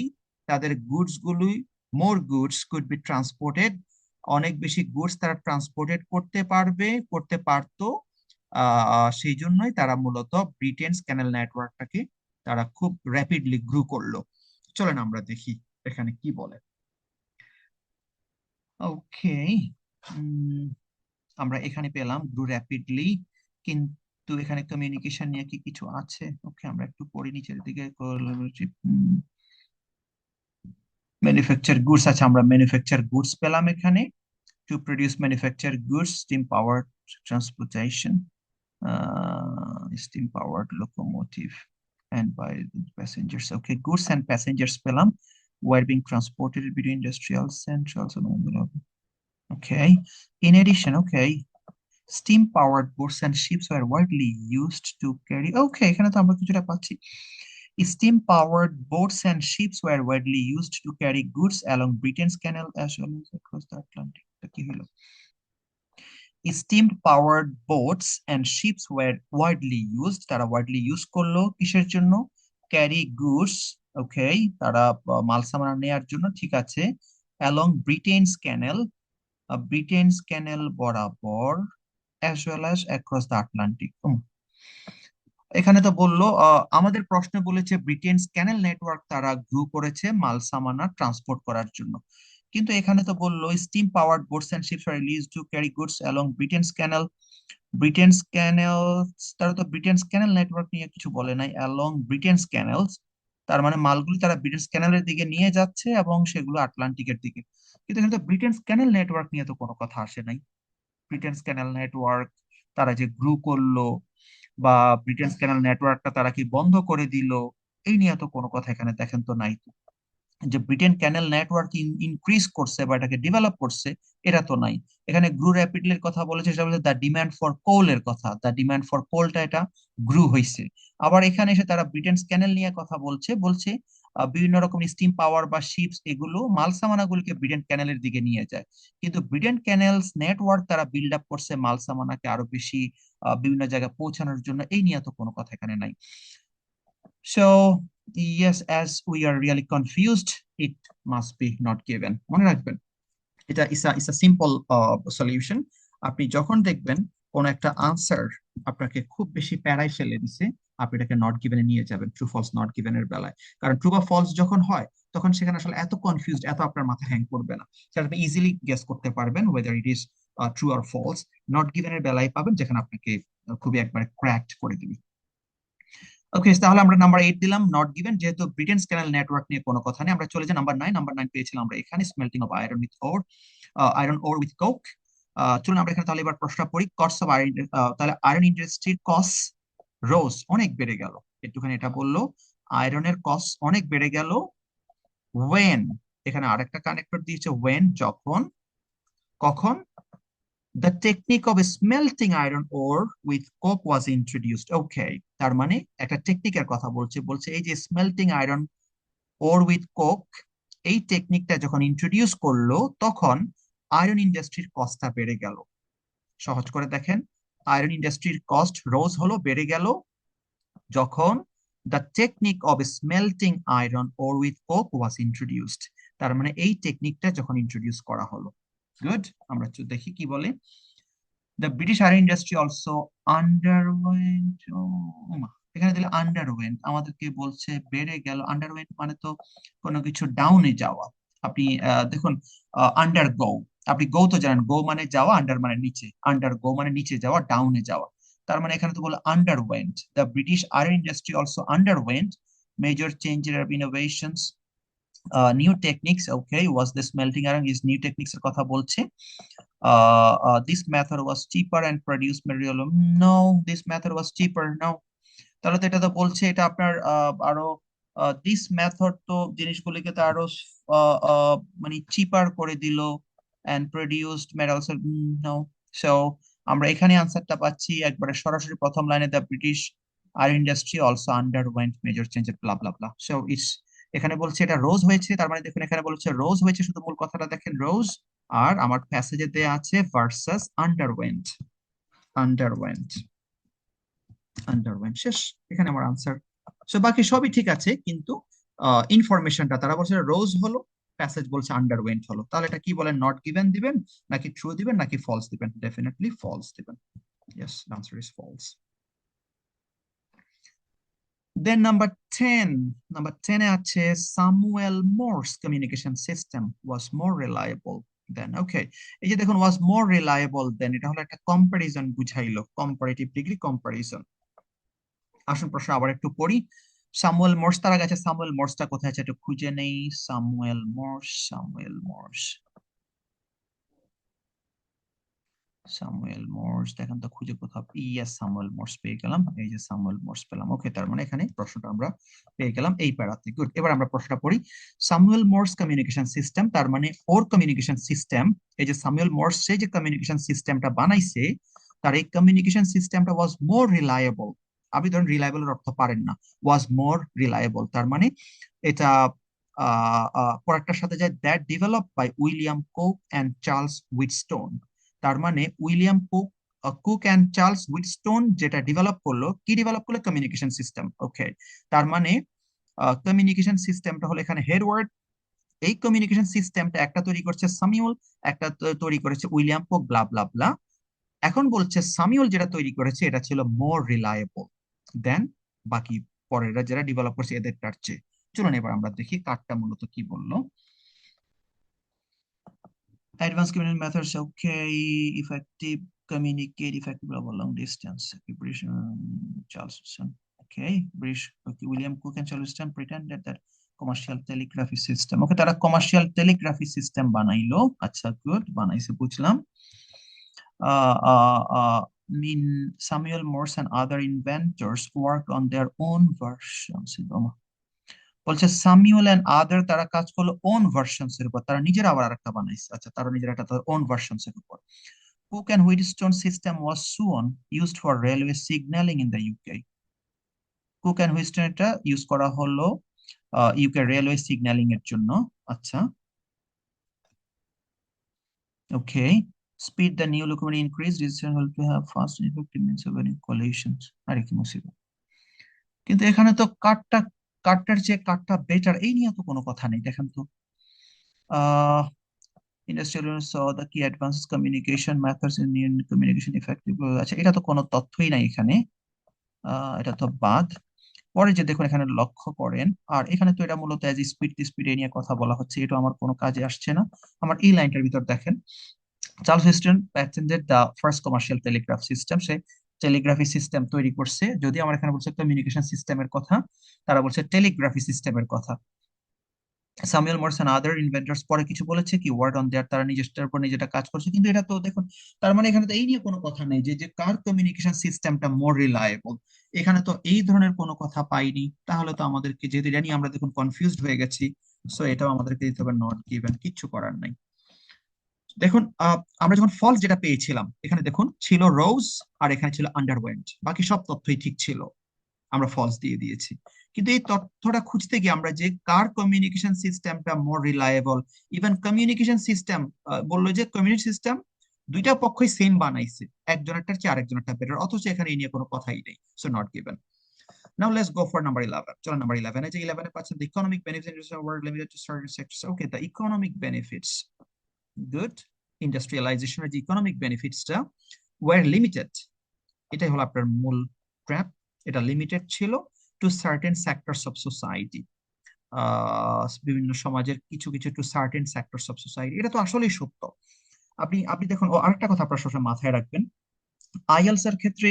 তাদের গুডস গুলি, মোর গুডস কুড বি ট্রান্সপোর্টেড, অনেক বেশি গুডস তারা ট্রান্সপোর্টেড করতে পারবে, করতে পারতো। সেই জন্যই তারা মূলত ব্রিটেনস ক্যানাল নেটওয়ার্কটাকে তারা খুব র্যাপিডলি গ্রো করলো। চলেন আমরা দেখি এখানে কি বলে। ওকে, আমরা এখানে পেলাম গ্রো র্যাপিডলি, কিন্তু এখানে কমিউনিকেশন নিয়ে কি কিছু আছে? ওকে, আমরা একটু পড়ি নিচের দিকে। ম্যানুফ্যাকচার গুডস, আচ্ছা আমরা ম্যানুফ্যাকচার গুডস পেলাম এখানে। To produce manufacture goods, steam powered transportation, steam powered locomotive and by the passengers. Okay, goods and passengers পেলাম were being transported between industrial centrals. Okay, in addition, okay, steam powered boats and ships were widely used to carry. Okay, এখানে তো আমরা কিছুটা পাচ্ছি। Steam powered boats and ships were widely used to carry goods along Britain's canal as well as across the Atlantic. এটা কি হলো? Steam powered boats and ships were widely used, তারা widely use করলো কিসের জন্য? ক্যারি গুডস, ওকে, তারা মাল সামান নেয়ার জন্য, ঠিক আছে। along Britain's canal, ব্রিটেনস ক্যানেল বরাবর, as well as across the Atlantic. এখানে তো বললো আমাদের প্রশ্নে বলেছে ব্রিটেনস ক্যানেল নেটওয়ার্ক তারা গ্রো করেছে মাল সামানা ট্রান্সপোর্ট করার জন্য। কিন্তু এখানে তো বললো steam powered boats and ships are release to carry goods along Britain's canal. Britain's canal, তারা তো ব্রিটেনস ক্যানেল নেটওয়ার্ক নিয়ে কিছু বলে নাই, অ্যালং ব্রিটেনস ক্যানেলস, তার মানে মালগুলি তারা ব্রিটেনস ক্যানেলের দিকে নিয়ে যাচ্ছে এবং সেগুলো আটলান্টিকের দিকে। কিন্তু এখানে তো ব্রিটেনস ক্যানেল নেটওয়ার্ক নিয়ে তো কোনো কথা আসে নাই। ব্রিটেনস ক্যানেল নেটওয়ার্ক তারা যে গ্রু করলো বা ব্রিটেনস ক্যানেল নেটওয়ার্কটা তারা কি বন্ধ করে দিল, এই নিয়ে তো কোনো কথা এখানে দেখেন তো নাই। যে ব্রিটেন ক্যানেল নেটওয়ার্ক ইনক্রিজ করছে বা এটাকে ডেভেলপ করছে, এটা তো নাই। এখানে গ্রু র্যাপিডলির কথা বলেছে, সেটা বলছে দ্য ডিমান্ড ফর কোল এর কথা, দ্য ডিমান্ড ফর কোলটা এটা গ্রু হয়েছে। আবার এখানে এসে তারা ব্রিটেনস ক্যানেল নিয়ে কথা বলছে, বলছে বিভিন্ন রকম স্টিম পাওয়ার বা শিপস এগুলো মাল সামানাগুলিকে ব্রিটেন ক্যানেলের দিকে নিয়ে যায়। কিন্তু ব্রিটেন ক্যানেলস নেটওয়ার্ক তারা বিল্ড আপ করছে মাল সামানাকে আরো বেশি বিভিন্ন জায়গায় পৌঁছানোর জন্য, এই নিয়ে তো কোনো কথা এখানে নাই। So, yes, as we are really confused, it must be not given. মনে রাখবেন, এটা ইস আ সিম্পল সলিউশন। আপনি যখন দেখবেন কোন একটা আনসার আপনাকে খুব বেশি প্যারায় ফেলে দিছে, আপনি এটাকে নট গিভেনে নিয়ে যাবেন ট্রু ফলস নট গিভেন এর বেলায়। কারণ ট্রু বা ফলস যখন হয় তখন সেখানে আসলে এত কনফিউজড, এত আপনার মাথা হ্যাং করবে না, সেটা আপনি ইজিলি গেস করতে পারবেন whether it is true or false. Not given এর বেলায় পাবেন যেখানে আপনাকে খুবই একবারে ক্র্যাকড করে দিবে। ওকে, তাহলে আমরা নাম্বার 8 দিলাম নট গিভেন, যেহেতু ব্রিটেনস ক্যানেল নেটওয়ার্ক নিয়ে কোনো কথা নেই। আমরা চলে যাই নাম্বার 9। নাম্বার 9 পেয়েছিলাম আমরা এখানে, smelting of iron with or, iron or with Coke. চলুন আমরা এখানে তাহলে এবার প্রশ্নটা পড়ি। কস্ট অফ আয়রন, তাহলে আয়রন ইন্ডাস্ট্রির কস্ট রোজ, অনেক বেড়ে গেল। একটুখানি এটা বললো আয়রনের কস্ট অনেক বেড়ে গেল। ওয়েন, এখানে আরেকটা কানেক্টর দিয়েছে ওয়েন, যখন, কখন, the technique of smelting iron ore with coke was introduced. Okay, তার মানে একটা টেকনিকের কথা বলছে, বলছে এই যে smelting iron or with Coke, এই টেকনিকটা যখন ইন্ট্রোডিউস করলো তখন আয়রন ইন্ডাস্ট্রির কস্টটা বেড়ে গেল। সহজ করে দেখেন, আয়রন ইন্ডাস্ট্রির কস্ট রোজ হলো, বেড়ে গেল, যখন the technique of smelting iron or with Coke was introduced, তার মানে এই টেকনিকটা যখন ইন্ট্রোডিউস করা হলো। গুড, আমরা দেখি কি বলে। The British iron industry also underwent, এখানে দিলে আন্ডারওয়েন্ট, আমাদেরকে বলছে বেড়ে গেল। আন্ডারওয়েন্ট মানে তো কোনো কিছু ডাউনে যাওয়া। আপনি দেখুন, আন্ডারগো, আপনি গো তো জানেন, গো মানে যাওয়া, আন্ডার মানে নিচে, আন্ডারগো মানে নিচে যাওয়া, ডাউনে যাওয়া। তার মানে এখানে তো বলে underwent, the British iron industry also underwent major changes of innovations, new techniques. Okay, was the smelting iron is new techniques এর কথা বলছে। This method was cheaper and produced material. No, this method was cheaper. No. তাহলে তো এটা তো বলছে এটা আপনার আরো দিস মেথড তো জিনিসগুলিকে তো আরো মানে চিপার করে দিল and produced metals. No. So আমরা এখানে আনসারটা পাচ্ছি একবারে সরাসরি প্রথম লাইনে, the British iron industry also underwent major changes blah blah blah. So it's, এখানে বলছে এটা রোজ হয়েছে, তার মানে দেখুন এখানে বলছে রোজ হয়েছে, শুধু মূল কথাটা দেখেন রোজ, আর আমার প্যাসেজে দেয়া আছে ভার্সাস আন্ডারওয়েন্ট, আন্ডারওয়েন্ট, আন্ডারওয়েন্ট। শেষ, এখানে আমার আনসার। সো বাকি সবই ঠিক আছে, কিন্তু ইনফরমেশনটা তারা বলছে রোজ হলো, প্যাসেজ বলছে আন্ডারওয়েন্ট হলো। তাহলে এটা কি বলেন, নট গিভেন দিবেন নাকি ট্রু দিবেন নাকি ফলস দিবেন? ডেফিনেটলি ফলস দিবেন। Yes, answer is false. Then number 10, number 10 এ আছে Samuel Morse's communication system was more reliable then. Okay, এই যে দেখুন ওয়াজ মোর রিলায়েবল দেন, এটা হলো একটা কম্পারিজন বুঝাইলো, কম্পারেটিভ ডিগ্রি কম্পারিজন। আসুন প্রশ্ন আবার একটু পড়ি। সামুয়েল মোর্স, তার আগে আছে সামুয়েল মোর্সটা কোথায় আছে একটু খুঁজে নেই। Samuel Morse, Samuel Morse, Samuel Morse দেখেন তো খুঁজে কোথাও। ইয়েস, সামুয়েল মোর্স পেয়ে গেলাম, এই যে সামুয়েল মোর্স পেলাম। ওকে, তার মানে এখানে প্রশ্নটা আমরা পেয়ে গেলাম এই প্যারাতে। গুড, এবার আমরা প্রশ্নটা পড়ি। সামুয়েল মোর্স কমিউনিকেশন সিস্টেম, তার মানে ওর কমিউনিকেশন সিস্টেম, এই যে সামুয়েল মোর্স সে যে কমিউনিকেশন সিস্টেমটা বানাইছে, তার এই কমিউনিকেশন সিস্টেমটা ওয়াজ মোর রিলায়েবল। আপনি ধরুন রিলায়েবল এর অর্থ পারেন না, ওয়াজ মোর রিলায়েবল তার মানে এটা পরেরটার সাথে যায়, that develop by William Cooke and Charles Wheatstone. তার মানে William Cooke, Cooke and Charles Wheatstone যেটা ডেভেলপ করলো, কি ডেভেলপ করলো? Communication system. ওকে, তার মানে কমিউনিকেশন সিস্টেমটা হলো এখানে হেড ওয়ার্ড। এই কমিউনিকেশন সিস্টেমটা একটা তৈরি করছে সামিউল, একটা তৈরি করেছে উইলিয়াম কুক, ব্লা ব্লা ব্লা। এখন বলছে সামিউল যেটা তৈরি করেছে এটা ছিল মোর রিলায়েবল দেন বাকি পরেররা যারা ডেভেলপ করছে এদেরটার চেয়ে। চলুন এবার আমরা দেখি কারটা মূলত কি বললো। Advanced communication methods, okay. Effective communicate effectively over long distance. Okay, British Charleston. Okay, British. Okay, William Cook and Charleston pretended that commercial telegraphy system. Okay, তারা commercial telegraphy system বানাইলো। আচ্ছা, good, বানাইছে বুঝলাম। Mean Samuel Morse and other inventors worked on their own versions. বলছে Samiul and other তারা কাজ করলো on versions এর উপর, তারা নিজেরা আবার আরেকটা বানাইছে। আচ্ছা, তারা নিজেরা একটা তাদের ওন ভার্সনস এর উপর। Cooke and Wheatstone system was soon used for railway signalling in the UK. Cooke and Wheatstone এটা ইউজ করা হলো ইউকে রেলওয়ে সিগন্যালিং এর জন্য। আচ্ছা, okay. Speed the new locomotive increase decision help to have fast and effective means of any collisions. আরে কি মুসিবত! কিন্তু এখানে তো কাঠটার চেয়ে কাঠটা বেটার এই নিয়ে তো কোনো কথা নেই, দেখেন তো। Industrial saw the key advances communication methods in communication effective। আচ্ছা, এটা তো কোনো তথ্যই নাই এখানে, এটা তো বাদ। পরে যে দেখুন এখানে লক্ষ্য করেন, আর এখানে তো এটা মূলত এজ স্পিড স্পিড এ নিয়ে কথা বলা হচ্ছে, এটা আমার কোনো কাজে আসছে না। আমার এই লাইনটার ভিতর দেখেন, Charles Wheatstone patented the first commercial telegraph system. সে টেলিগ্রাফি সিস্টেম তৈরি করছে, যদি আমার এখানে বলছে কমিউনিকেশন সিস্টেমের কথা, তারা বলছে টেলিগ্রাফি সিস্টেমের কথা। সামুয়েল মর্স এন্ড আদার ইনভেন্টরস পরে কিছু বলেছে কি ওয়ার্ড অন দেয়ার, তারা নিজের উপর নিজেটা কাজ করছে। কিন্তু এটা তো দেখুন, তার মানে এখানে তো এই নিয়ে কোনো কথা নেই যে যে কার কমিউনিকেশন সিস্টেমটা মোর রিলায়েবল, এখানে তো এই ধরনের কোনো কথা পাইনি। তাহলে তো আমাদেরকে, যেহেতু জানি আমরা দেখুন কনফিউজড হয়ে গেছি, সো এটাও আমাদেরকে দিতে হবে নট গিভেন, কিচ্ছু করার নাই। দেখুন আমরা যখন ফলস যেটা পেয়েছিলাম, এখানে দেখুন ছিল রোজ আর এখানে ছিল আন্ডারওয়েন্ট, বাকি সব তথ্যই ঠিক ছিল, আমরা ফলস দিয়ে দিয়েছি। কিন্তু এই তথ্যটা খুঁজতে গিয়ে আমরা যে কার কমিউনিকেশন সিস্টেমটা মোর রিলায়েবল, ইভেন কমিউনিকেশন সিস্টেম বললো যে কমিউনিটি সিস্টেম দুইটা পক্ষই সেম বানাইছে, একজনেরটার চেয়ে আরেকজনেরটা বেটার, অথচ এখানে এই নিয়ে কোনো কথাই নেই, so not given. Now let's go for number 11। চলো নাম্বার 11 এ, যে 11 এ পাচ্ছেন, the economic benefits were limited to certain sectors. Okay, the economic benefits, good. ইন্ডাস্ট্রিয়ালাইজেশনের যে ইকোনমিক বেনিফিটসটা ওয়ার লিমিটেড, এটাই হলো আপনার মূল ট্র্যাপ। এটা লিমিটেড ছিল two certain sectors of society, বিভিন্ন সমাজের কিছু কিছু two certain sectors of society. এটা তো আসলেই সত্য। আপনি আপনি দেখুন, ও আরেকটা কথা আপনার সবসময় মাথায় রাখবেন, আইএলস এর ক্ষেত্রে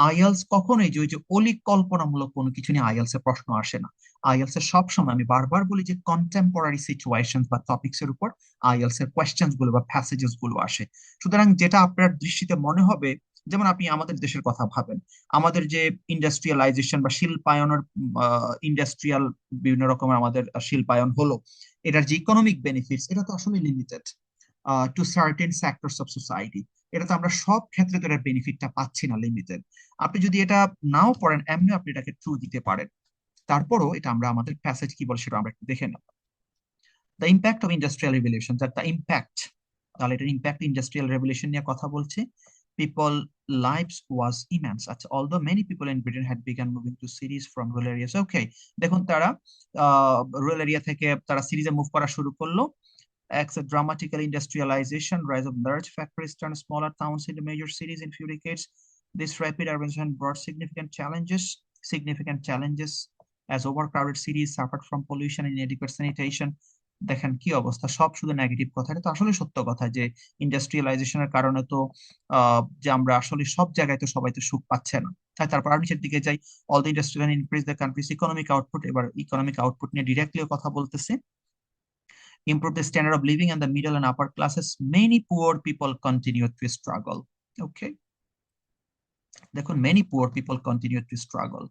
আইএলস কখনোই যে ওই যে অলিক কল্পনামূলক কোনো কিছু নিয়ে আইএলস এর প্রশ্ন আসে না। আইএলস এর সবসময়, আমি বারবার বলি যে কন্টেম্পোরারি সিচুয়েশন বা টপিকস এর উপর আইএলস এর কোয়েশ্চেন্স গুলো বা প্যাসেজেস গুলো আসে। সুতরাং যেটা আপনার দৃষ্টিতে মনে হবে, যেমন আপনি আমাদের দেশের কথা ভাবেন, আমাদের যে ইন্ডাস্ট্রিয়ালাইজেশন বা শিল্পায়নের, ইন্ডাস্ট্রিয়াল বিভিন্ন রকমের আমাদের শিল্পায়ন হলো, এটার যে ইকোনমিক বেনিফিটস, এটা তো আসলে limited to certain sectors of society. এটা তো আমরা সব ক্ষেত্রে তো এর বেনিফিটটা পাচ্ছি না, লিমিটেড। আপনি যদি এটা নাও পড়েন, এমনি আপনি এটাকে ট্রু দিতে পারেন। তারপরও এটা আমরা আমাদের প্যাসেজ কি বলে সেটা আমরা একটু দেখে নেব। The impact of industrial revolution, the impact, তাহলে এটার ইম্প্যাক্ট ইন্ডাস্ট্রিয়াল রেভলিউশন নিয়ে কথা বলছে। People lives was immense. আচ্ছা, although many people in Britain had began moving to cities from rural areas. Okay, দেখুন তারা রুরাল এরিয়া থেকে তারা সিরিজে মুভ করা শুরু করলো। Except dramatical industrialization, rise of large factories turned smaller towns into major cities in few decades. This rapid urbanization brought significant challenges as overcrowded cities suffered from pollution and inadequate sanitation. দেখেন কি অবস্থা, সব শুধু negative কথা। এটা তো আসলে সত্য কথা যে ইন্ডাস্ট্রিয়ালাইজেশনের কারণে তো যে আমরা আসলে সব জায়গায় তো সবাই তো সুখ পাচ্ছে না। আর তারপর আর নিচের দিকে যাই, all the industrial increase the countries economic output. এবার ইকোনমিক আউটপুট নিয়ে ডিরেক্টলিও কথা বলতেছে। Improve the standard of living and the middle and upper classes, many poor people continue to struggle. Okay, দেখুন many poor people continue to struggle,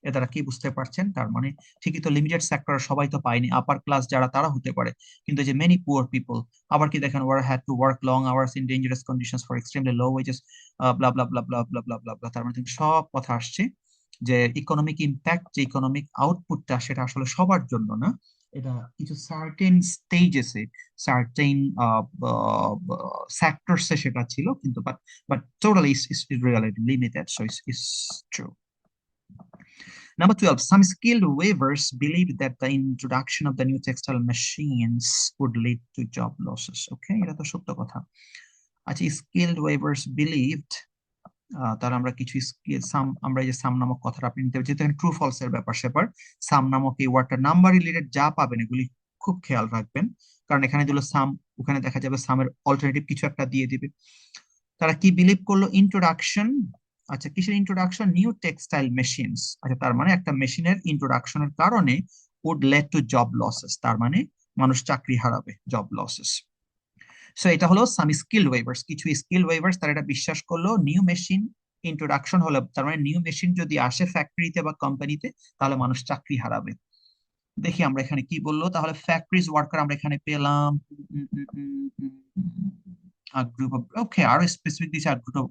এ দ্বারা কি বুঝতে পারছেন? তার মানে ঠিকই তো, লিমিটেড সেক্টর সবাই তো পায়নি, আপার ক্লাস যারা তারা হতে পারে, কিন্তু যে মেনি পুয়ার পিপল, আবার কি দেখেন, were had to work long hours in dangerous conditions for extremely low wages, blah blah blah blah blah blah blah blah. তার মানে কিন্তু সব কথা আসছে যে ইকোনমিক ইম্প্যাক্ট, যে ইকোনমিক আউটপুটটা, সেটা আসলে সবার জন্য না, এটা কিছু সার্টেন স্টেজেসে, সার্টেন সেক্টরসে সেটা ছিল, কিন্তু but totally is really limited, so it's true. Number 12, some skilled weavers believed that the introduction of the new textile machines would lead to job losses. Okay, এটা তো সত্য কথা। আচ্ছা, skilled weavers believed, তার আমরা কিছু সাম, আমরা এই যে সাম নামক কথাটা আপনি নিতে, যেহেতু ট্রু ফলস এর ব্যাপার স্যাপার, সাম নামক এই ওয়ার্ডটা নাম্বার রিলেটেড যা পাবেন এগুলি খুব খেয়াল রাখবেন, কারণ এখানে দিল সাম ওখানে দেখা যাবে সামের অল্টারনেটিভ কিছু একটা দিয়ে দিবে। তারা কি বিলিভ করলো? ইন্ট্রোডাকশন, আচ্ছা কিসের ইন্ট্রোডাকশন? New textile machines. আচ্ছা তার মানে একটা মেশিনের ইন্ট্রোডাকশনের কারণে would led to job losses, তার মানে মানুষ চাকরি হারাবে, জব লসেস। সো এটা হলো সাম স্কিল ওয়েভার্স, কিছু স্কিল ওয়েভার্স তারা এটা বিশ্বাস করলো নিউ মেশিন ইন্ট্রোডাকশন হলে, তার মানে নিউ মেশিন যদি আসে ফ্যাক্টরিতে বা কোম্পানিতে তাহলে মানুষ চাকরি হারাবে। দেখি আমরা এখানে কি বললো, তাহলে ফ্যাক্টরিজ ওয়ার্কার আমরা এখানে পেলাম গ্রুপ অফ, ওকে আরো স্পেসিফিক দিচ্ছে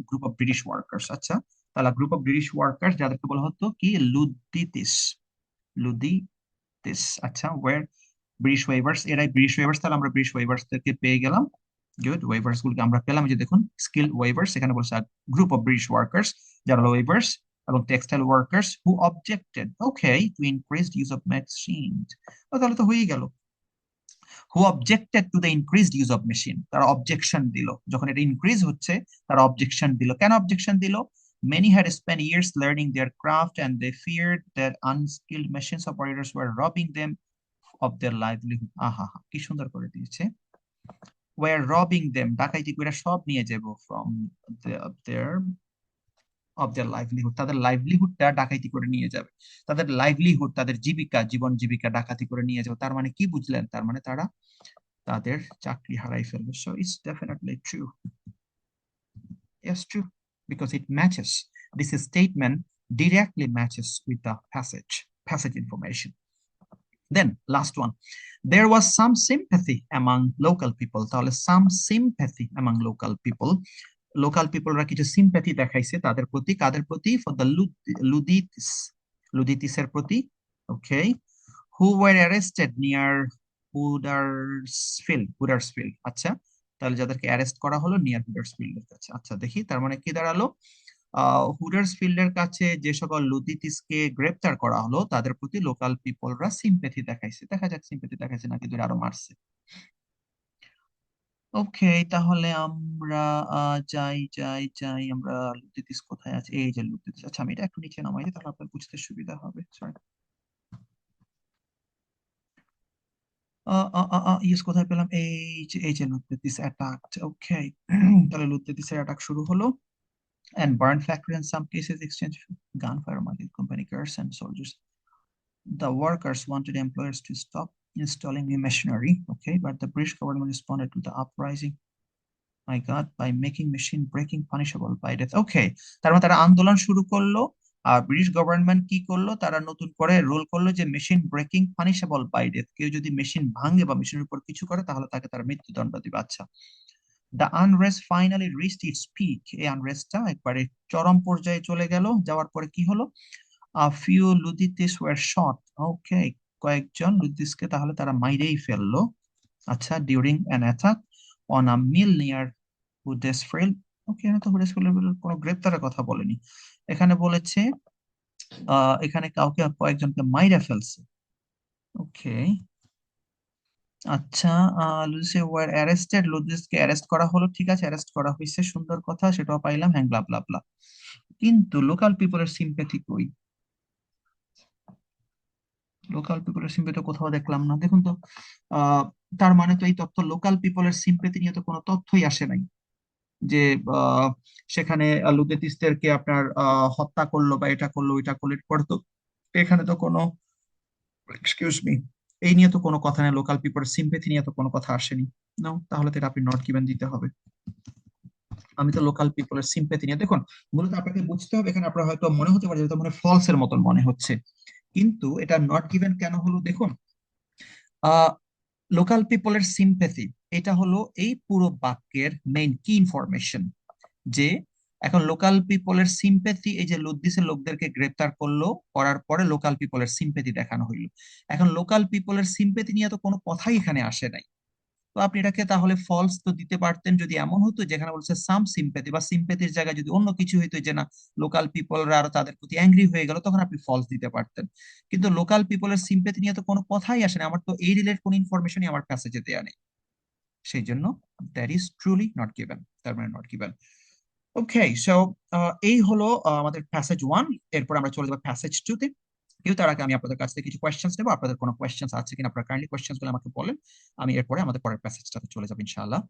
গ্রুপ অফ ব্রিটিশ ওয়ার্কার্স। আচ্ছা তাহলে গ্রুপ অফ ব্রিটিশ ওয়ার্কার্স যাদেরকে বলা হতো কি লুদিতিস, লুদিতিস। আচ্ছা ওয়ার ব্রিটিশ ওয়েভার্স, এরাই ব্রিটিশ ওয়েভার্স, তাহলে আমরা ব্রিটিশ ওয়েভার্স থেকে পেয়ে গেলাম। গুড, ওয়েভার্স গুলোকে আমরা পেলাম, এই যে দেখুন স্কিল ওয়েভার্স, এখানে বলছে গ্রুপ অফ ব্রিটিশ ওয়ার্কার্স যারা হলো ওয়েভার্স এবং textile workers who objected okay to increased use of machine. তাহলে তো হয়েই গেল, who objected to the increased use of machine, তারা অবজেকশন দিল যখন এটা ইনক্রিজ হচ্ছে, তারা অবজেকশন দিল। কেন অবজেকশন দিল? Many had spent years learning their craft and they feared that unskilled machines operators were robbing them of their livelihood. আহা কি সুন্দর করে দিয়েছে, were robbing them, ডাকাইতি করে সব নিয়ে যাব, from their of their livelihood, তাদের লাইভলিহুডটা ডাকাইতি করে নিয়ে যাবে, তাদের লাইভলিহুড, তাদের জীবিকা, জীবন জীবিকা ডাকাতি করে নিয়ে যাবে। তার মানে কি বুঝলেন? তার মানে তারা তাদের চাকরি হারাই ফেলবে। So it's definitely true. Yes, true. Because it matches. This statement directly matches with the passage information. Then last one. There was some sympathy among local people. তাহলে some sympathy among local people. Local পিপলরা কিছু sympathy দেখাইছে তাদের প্রতি, কাদের প্রতি? For the লুদিতিস, লুদিতিসের প্রতি। ওকে, who were arrested near হুডার্সফিল্ড। আচ্ছা তাহলে যাদেরকে অ্যারেস্ট করা হলো নিয়ার হুডার্সফিল্ডের কাছে। আচ্ছা দেখি তার মানে কি দাঁড়ালো, হুডার্সফিল্ডের কাছে যে সকল লুদিতিসকে গ্রেপ্তার করা হলো তাদের প্রতি লোকাল পিপলরা সিম্প্যাথি দেখাইছে। দেখা যাক সিম্প্যাথি দেখাইছে নাকি দূরে আরো মারছে। ওকে তাহলে আমরা যাই আমরা, লুতেতিস কোথায় আছে? এই যে লুতেতিস। আচ্ছা আমি এটা একটু নিচে নামাই দিই, তাহলে আপনার বুঝতে সুবিধা হবে। সরি, ইয়েস কোথায় পেলাম? এই যে লুতেতিস অ্যাটাকড। ওকে তাহলে লুতেতিসের অ্যাটাক শুরু হলো, and burn factory in some cases exchange gunfire among the company guards and soldiers. The workers wanted employers to stop installing new machinery, okay, but the British government responded to the uprising, my god, by making machine breaking punishable by death. Okay তার মানে তারা আন্দোলন শুরু করলো, আর British government কি করলো, তারা নতুন করে রুল করলো যে machine breaking punishable by death, কেউ যদি মেশিন ভাঙে বা মেশিনের উপর কিছু করে তাহলে তাকে তারা মৃত্যুদণ্ড দিবে। আচ্ছা, the unrest finally reached its peak, এই আনরেস্টটা একবারে চরম পর্যায়ে চলে গেল, যাওয়ার পরে কি হলো, a few Luddites were shot. Okay, কয়েকজন লুদিসকে তাহলে তারা মাইরেই ফেললো। আচ্ছা, during an attack on a mill near Huddersfield. Okay এখানে তো হুডেসফিল্ডের কোনো গ্রেপ্তারের কথা বলেনি, এখানে বলেছে এখানে কাউকে কয়েকজনকে মাইরা ফেলছে। ওকে আচ্ছা, লুইসে ওয়ার অ্যারেস্টেড, লুইসকে অ্যারেস্ট করা হলো, ঠিক আছে অ্যারেস্ট করা হয়েছে, সুন্দর কথা, সেটাও পাইলাম, হ্যাঁ ব্লা ব্লা ব্লা। কিন্তু লোকাল পিপলের সিম্প্যাথি কই? লোকাল পিপলের সিম্প্যাথি কোথাও দেখলাম না, দেখুন তো। আহ তার মানে তো এই তথ্য, লোকাল পিপলের সিম্প্যাথি নিয়ে তো কোনো তথ্যই আসে নাই যে আহ, সেখানে লুতেতিসদেরকে আপনার হত্যা করলো বা এটা করলো ওইটা করলো, এরপর তো এখানে তো কোনো, এক্সকিউজ মি, এই নিয়ে তো কোনো কথা নেই, লোকাল পিপলের সিম্পেথি নিয়ে তো কোনো কথা আসেনি। নো, তাহলে তো এটা আপনি নট গিভেন দিতে হবে। আমি তো লোকাল পিপলের সিম্পেথি নিয়ে, দেখুন মূলত আপনাকে বুঝতে হবে, এখানে আপনার হয়তো মনে হতে পারে যেটা মানে ফলস এর মতন মনে হচ্ছে, কিন্তু এটা নট গিভেন কেন হলো দেখুন। লোকাল পিপলের সিম্পেথি এটা হলো এই পুরো বাক্যের মেইন কি ইনফরমেশন, যে এখন লোকাল পিপলের সিম্পেথি, এই যে লুদ্দিসের লোকদেরকে গ্রেপ্তার করলো, করার পরে লোকাল পিপলের সিম্পেথি দেখানো হইলো। এখন লোকাল পিপলের সিম্পেথি নিয়ে তো কোনো কথাই এখানে আসে নাই, তো আপনি এটাকে তাহলে ফলস তো দিতে পারতেন যদি এমন হতো যেখানে বলছে সাম সিম্পেথি, বা সিম্পেথির জায়গায় যদি অন্য কিছু হইতো যে না লোকাল পিপলরা আরো তাদের প্রতি অ্যাংরি হয়ে গেল, তখন আপনি ফলস দিতে পারতেন। কিন্তু লোকাল পিপলের সিম্পেথি নিয়ে তো কোনো কথাই আসে না, আমার তো এই রিলেটেড কোনো ইনফরমেশনই আমার প্যাসেজে দেয়া নেই, সেই জন্য that is truly not given, তার মানে নট গিভেন। ওকে সো এই হলো আমাদের প্যাসেজ ওয়ান, এরপর আমরা চলে যাবো প্যাসেজ টু তে। কেউ, তার আগে আমি আপনাদের কাছ থেকে কিছু কোয়েশ্চেন্স নেবো। আপনাদের কোনো কোয়েশ্চেন্স আছে কিনা আপনারা কাইন্ডলি কোয়েশ্চেন্স গুলো আমাকে বলেন। আমি এরপরে আমাদের পরের প্যাসেজটাতে চলে যাবো ইনশাআল্লাহ।